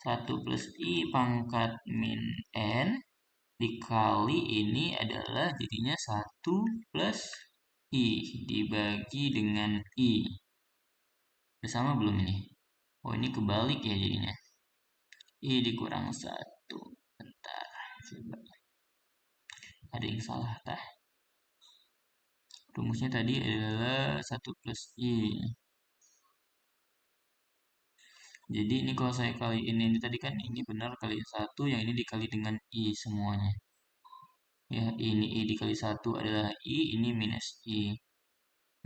1 plus I pangkat min N dikali ini adalah jadinya 1 plus I dibagi dengan I. Udah sama belum ini? Oh, ini kebalik ya jadinya. I dikurang 1. Bentar, coba. Ada yang salah tah? Rumusnya tadi adalah 1 plus I. Jadi ini kalau saya kali ini tadi kan ini benar kali 1, yang ini dikali dengan I semuanya. Ya, ini I dikali 1 adalah I, ini minus I.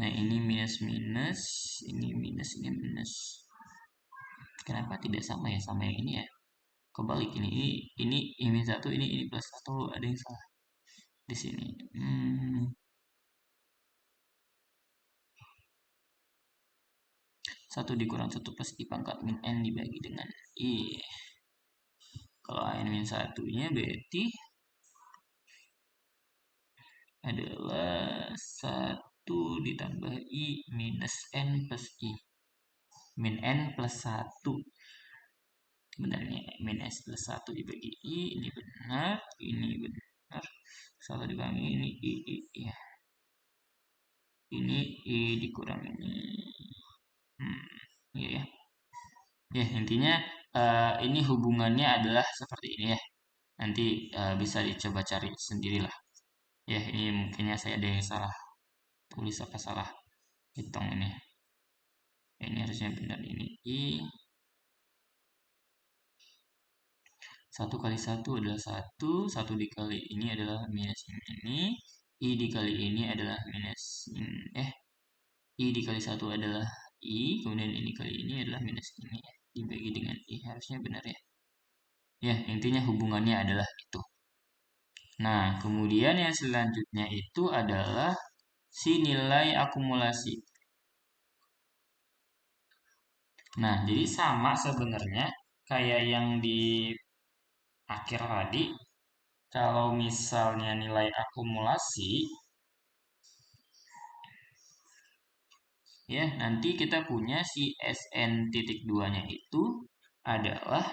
Nah, ini minus minus, ini minus, ini minus. Kenapa tidak sama ya sama yang ini ya? Kebalik ini minus 1, ini plus 1, ada yang salah di sini. 1 dikurang 1 plus I pangkat min N dibagi dengan I. Kalau N min 1-nya berarti adalah 1 ditambah I minus N plus I. Min N plus 1. Benarnya min S plus 1 dibagi I, ini benar, ini benar. 1 dibagi ini I, ya. Ini I dikurang ini. Iya ya. Ya, intinya ini hubungannya adalah seperti ini ya. Nanti bisa dicoba cari sendirilah. Ya, ini mungkinnya saya ada yang salah tulis apa salah hitung ini. Ini harusnya benar ini I. 1 kali 1 adalah 1. 1 dikali ini adalah minus ini. I dikali ini adalah minus I dikali 1 adalah I. Kemudian ini kali ini adalah minus ini ya. Dibagi dengan I. Harusnya benar ya. Ya, intinya hubungannya adalah itu. Nah, kemudian yang selanjutnya itu adalah si nilai akumulasi. Nah, jadi sama sebenarnya kayak yang di akhir tadi. Kalau misalnya nilai akumulasi, ya nanti kita punya si Sn titik 2-nya itu adalah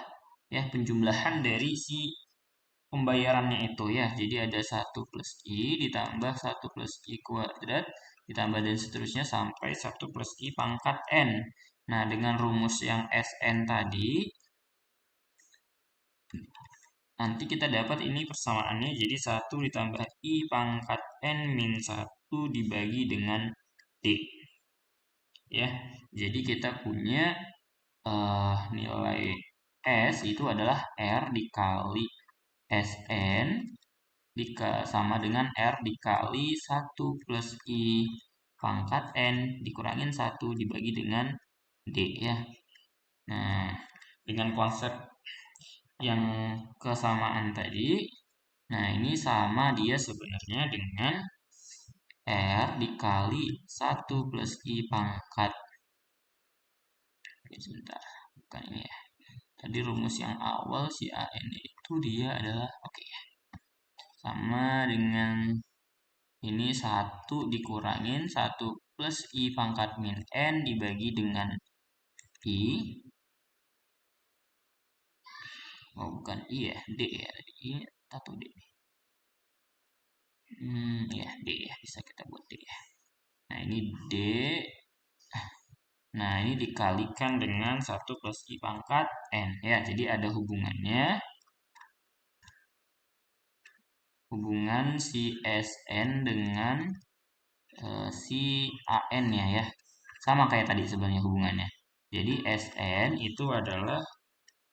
ya penjumlahan dari si pembayarannya itu ya. Jadi ada 1 plus I ditambah 1 plus I kuadrat ditambah dan seterusnya sampai 1 plus I pangkat N. Nah, dengan rumus yang Sn tadi, nanti kita dapat ini persamaannya jadi 1 ditambah I pangkat N min 1 dibagi dengan D. Ya, jadi kita punya nilai S itu adalah R dikali Sn sama dengan R dikali 1 plus I pangkat N dikurangin 1 dibagi dengan D ya. Nah, dengan konsep yang kesamaan tadi, nah ini sama dia sebenarnya dengan R dikali 1 plus I pangkat. Oke, sebentar, bukan ini ya. Tadi rumus yang awal si AN itu dia adalah oke ya. Sama dengan ini 1 dikurangin 1 plus I pangkat min N dibagi dengan I. Oh, bukan I ya, D ya. Tadi I atau D. Ya, D ya. Bisa kita buat D ya. Nah, ini D. Nah, ini dikalikan dengan 1 plus I pangkat N. Ya, jadi ada hubungannya. Hubungan si Sn dengan si AN-nya ya. Sama kayak tadi sebenarnya hubungannya. Jadi Sn itu adalah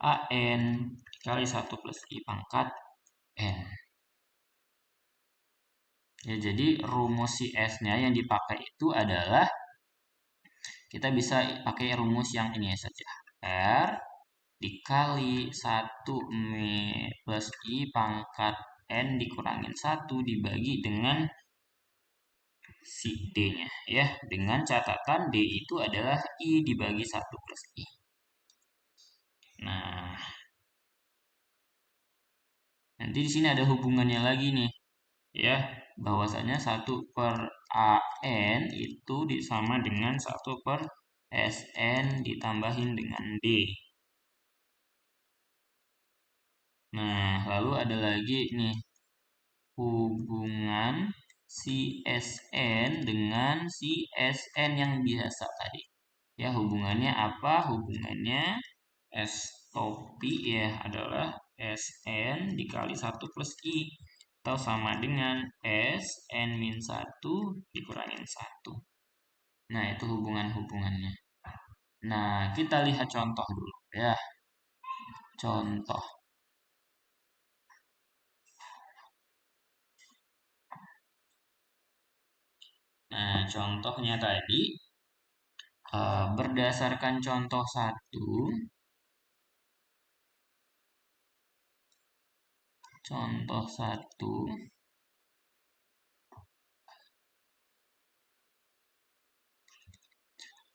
AN kali 1 plus I pangkat N. Ya, jadi rumus si S-nya yang dipakai itu adalah kita bisa pakai rumus yang ini saja. R dikali 1 plus I pangkat N dikurangin 1 dibagi dengan si D-nya ya. Dengan catatan D itu adalah I dibagi 1 plus I. Nah, nanti di sini ada hubungannya lagi nih ya, bahwasanya 1 per AN itu sama dengan 1 per SN ditambahin dengan D. Nah, lalu ada lagi nih hubungan si SN dengan si SN yang biasa tadi. Ya, hubungannya apa? Hubungannya S topi ya adalah SN dikali 1 plus I. Atau sama dengan SN min 1 dikurangin 1. Nah, itu hubungan-hubungannya. Nah, kita lihat contoh dulu ya. Contoh. Nah, contohnya tadi berdasarkan contoh 1,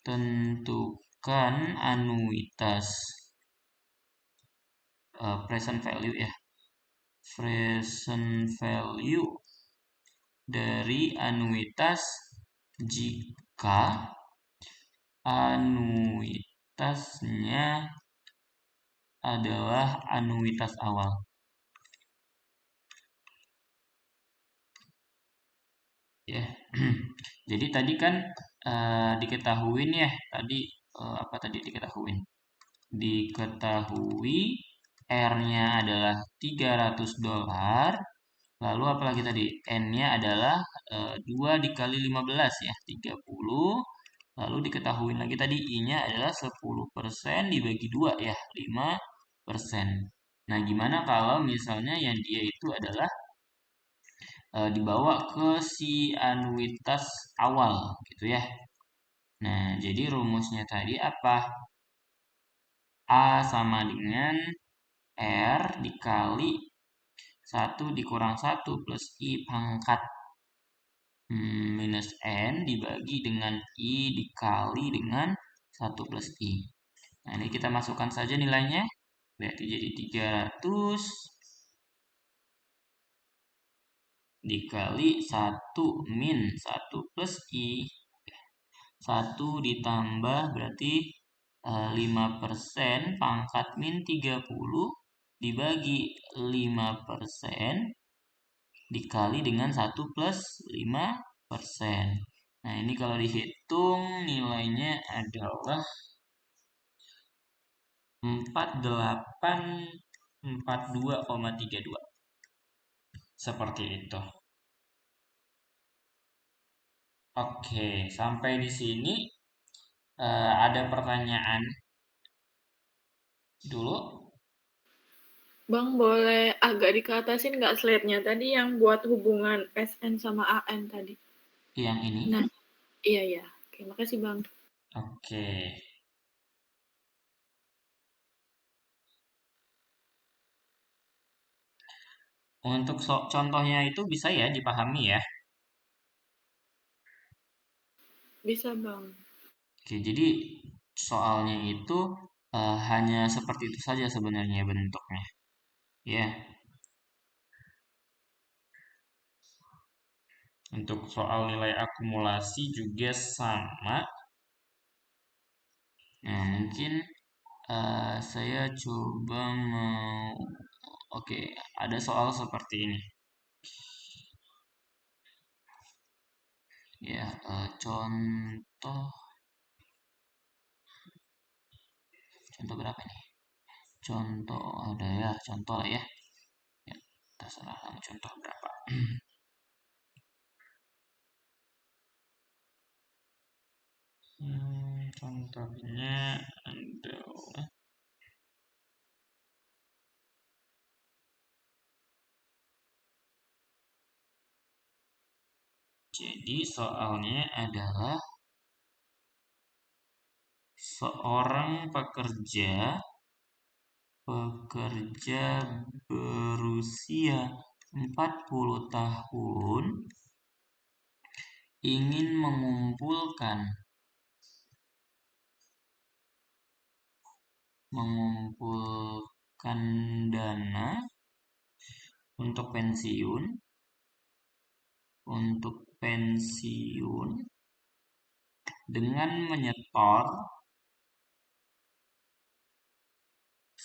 tentukan anuitas present value ya. Present value dari anuitas jika anuitasnya adalah anuitas awal. Ya. Jadi tadi kan diketahui ya, tadi apa tadi diketahui? Diketahui R-nya adalah $300. Lalu apalagi tadi? N-nya adalah 2 dikali 15 ya, 30. Lalu diketahui lagi tadi I-nya adalah 10% dibagi 2 ya, 5%. Nah, gimana kalau misalnya yang dia itu adalah dibawa ke si anuitas awal gitu ya. Nah, jadi rumusnya tadi apa? A sama dengan R dikali 1 dikurang 1 plus I pangkat minus N dibagi dengan I dikali dengan 1 plus I. Nah, ini kita masukkan saja nilainya. Berarti jadi 300 dikali 1 min 1 plus I. 1 ditambah berarti 5% pangkat min 30 dibagi 5% dikali dengan 1 plus 5%. Nah, ini kalau dihitung nilainya adalah 4842,32. Seperti itu. Oke, sampai di sini ada pertanyaan dulu. Bang, boleh agak dikatasin nggak slide-nya tadi yang buat hubungan SN sama AN tadi? Yang ini. Nah, iya ya. Oke, makasih Bang. Oke. Untuk contohnya itu bisa ya dipahami ya. Bisa Bang. Oke, jadi soalnya itu hanya seperti itu saja sebenarnya bentuknya. Ya, untuk soal nilai akumulasi juga sama. Nah, mungkin saya coba mau... Oke, ada soal seperti ini. Ya, contoh berapa nih? Contoh ada ya, contoh lah ya. Ya, terserah contoh berapa. Contohnya adalah jadi soalnya adalah seorang pekerja berusia 40 tahun ingin mengumpulkan dana untuk pensiun dengan menyetor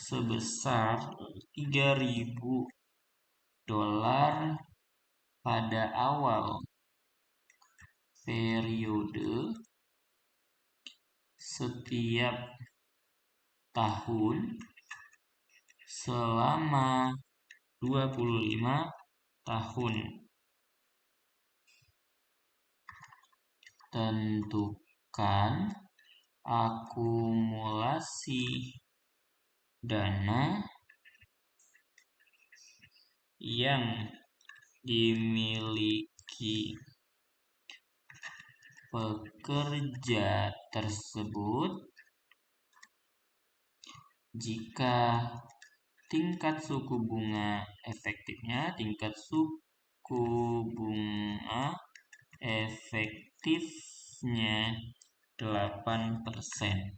sebesar $3.000 pada awal periode setiap tahun selama 25 tahun. Tentukan akumulasi dana yang dimiliki pekerja tersebut jika tingkat suku bunga efektifnya 8%.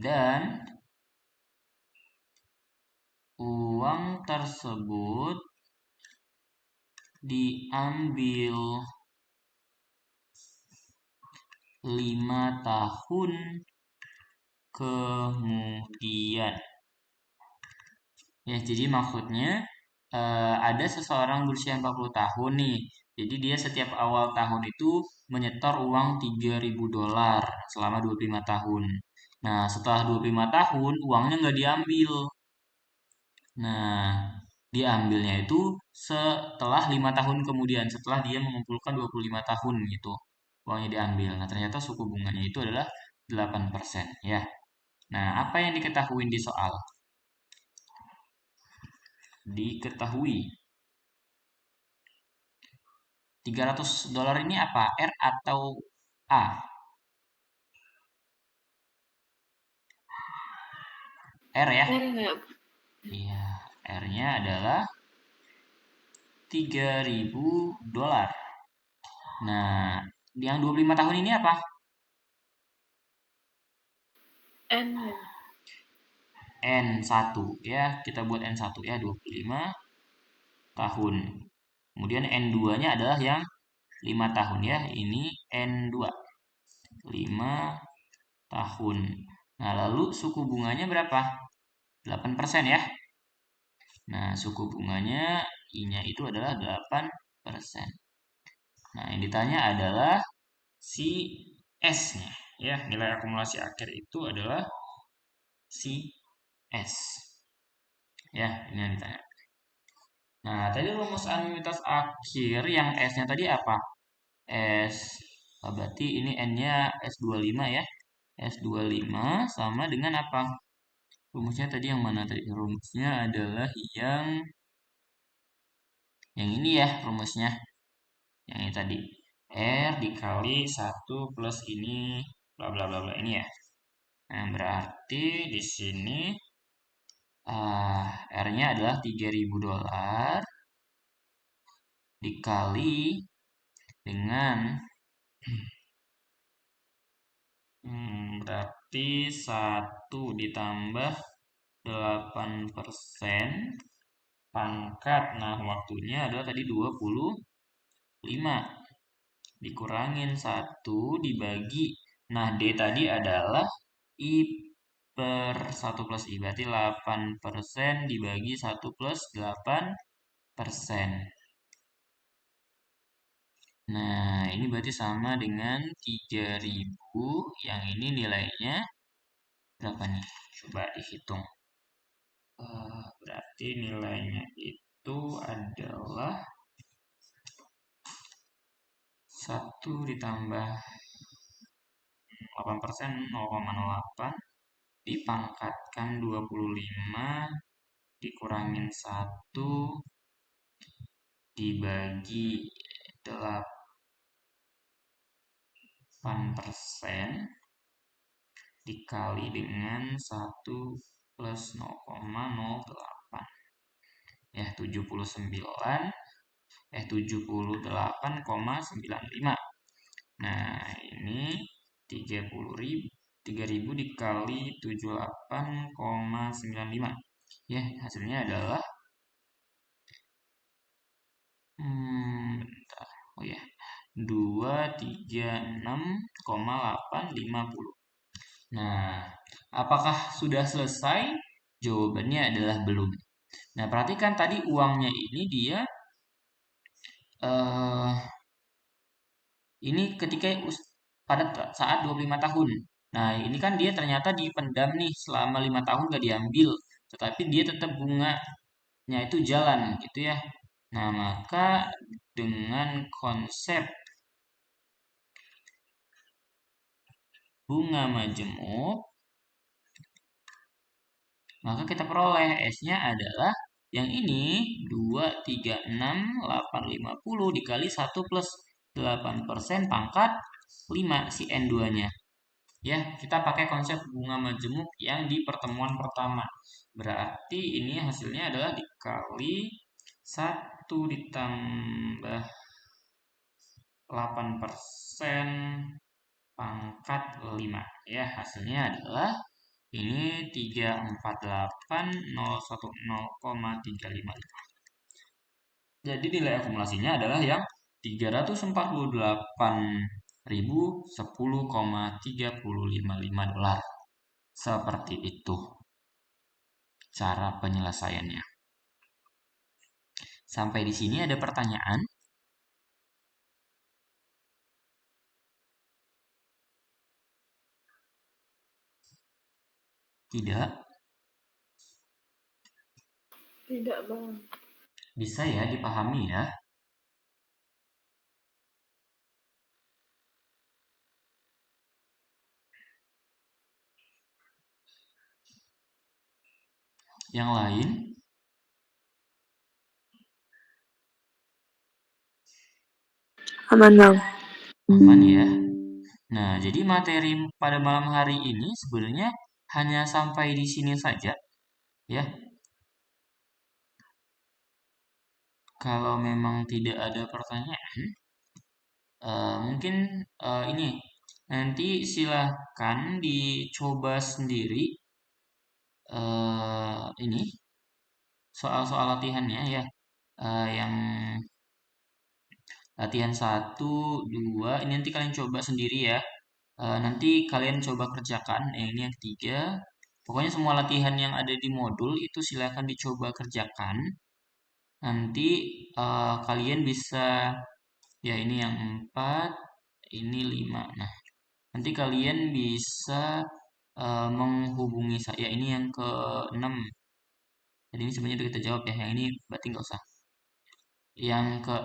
Dan uang tersebut diambil 5 tahun kemudian. Ya, jadi maksudnya ada seseorang berusia 40 tahun nih. Jadi dia setiap awal tahun itu menyetor uang $3.000 selama 25 tahun. Nah, setelah 25 tahun uangnya nggak diambil. Nah, diambilnya itu setelah 5 tahun kemudian, setelah dia mengumpulkan 25 tahun gitu. Uangnya diambil. Nah, ternyata suku bunganya itu adalah 8%, ya. Nah, apa yang diketahui di soal? Diketahui $300 ini apa? R atau A? R ya? R nggak? Iya, R-nya adalah $3.000. Nah, yang 25 tahun ini apa? N ya. N1 ya, kita buat N1 ya, 25 tahun. Kemudian N2-nya adalah yang 5 tahun ya, ini N2. 5 tahun. Nah, lalu suku bunganya berapa? 8% ya. Nah, suku bunganya I-nya itu adalah 8%. Nah, yang ditanya adalah si S-nya. Ya, nilai akumulasi akhir itu adalah si S. Ya, ini yang ditanya. Nah, tadi rumus anuitas akhir yang S-nya tadi apa? Berarti ini N-nya S25 ya. S25 sama dengan apa? Rumusnya tadi yang mana tadi? Rumusnya adalah yang ini ya rumusnya. Yang ini tadi. R dikali 1 plus ini bla bla bla bla ini ya. Nah, berarti di sini R-nya adalah $3.000 dikali dengan berarti 1 ditambah 8% pangkat. Nah, waktunya adalah tadi 25 dikurangin 1 dibagi. Nah, D tadi adalah I per 1 plus I. Berarti 8% dibagi 1 plus 8%. Nah, ini berarti sama dengan 3.000. Yang ini nilainya berapa nih? Coba dihitung. Berarti nilainya itu adalah 1 ditambah 8%, 0,08. dipangkatkan 25 dikurangin 1 dibagi 8% dikali dengan 1 plus 0,08 ya 78,95. Nah, ini 3000 dikali 78,95. Ya, hasilnya adalah bentar. Oh ya, 236,850. Nah, apakah sudah selesai? Jawabannya adalah belum. Nah, perhatikan tadi uangnya ini dia eh ini ketika pada saat 25 tahun. Nah, ini kan dia ternyata dipendam nih selama 5 tahun gak diambil, tetapi dia tetap bunganya itu jalan gitu ya. Nah, maka dengan konsep bunga majemuk, maka kita peroleh S-nya adalah yang ini 236,850 dikali 1 plus 8% pangkat 5 si N2-nya. Ya, kita pakai konsep bunga majemuk yang di pertemuan pertama. Berarti ini hasilnya adalah dikali 1 ditambah 8% pangkat 5. Ya, hasilnya adalah ini 348.010,355. Jadi nilai akumulasinya adalah yang 348.010,355 dolar. Seperti itu cara penyelesaiannya. Sampai di sini ada pertanyaan? Tidak? Tidak, Bang. Bisa ya dipahami ya? Yang lain? Aman, Bang. Aman ya? Nah, jadi materi pada malam hari ini sebenarnya hanya sampai di sini saja ya. Kalau memang tidak ada pertanyaan, mungkin ini nanti silahkan dicoba sendiri ini soal-soal latihannya ya. Yang latihan 1, 2 ini nanti kalian coba sendiri ya. Nanti kalian coba kerjakan. Ini yang ketiga. Pokoknya semua latihan yang ada di modul itu silahkan dicoba kerjakan. Nanti kalian bisa ya ini yang 4, ini 5. Nah, nanti kalian bisa menghubungi saya. Ini yang ke-6. Jadi ini sebenarnya udah kita jawab ya. Yang ini berarti nggak usah. Yang ke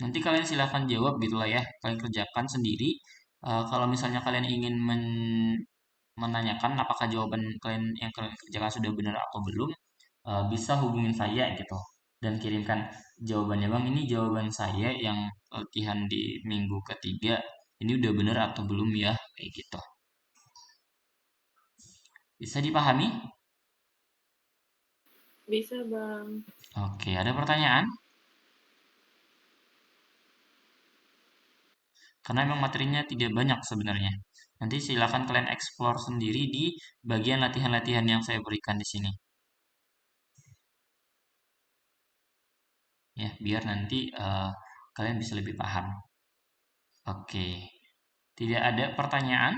Nanti kalian silahkan jawab gitulah ya. Kalian kerjakan sendiri. Kalau misalnya kalian ingin menanyakan apakah jawaban kalian yang kalian kerjakan sudah benar atau belum, bisa hubungin saya gitu dan kirimkan jawabannya, Bang. Ini jawaban saya yang latihan di minggu ketiga. Ini udah benar atau belum ya? Kayak gitu. Bisa dipahami? Bisa, Bang. Oke, ada pertanyaan? Karena memang materinya tidak banyak sebenarnya. Nanti silakan kalian explore sendiri di bagian latihan-latihan yang saya berikan di sini. Ya, biar nanti kalian bisa lebih paham. Oke, tidak ada pertanyaan?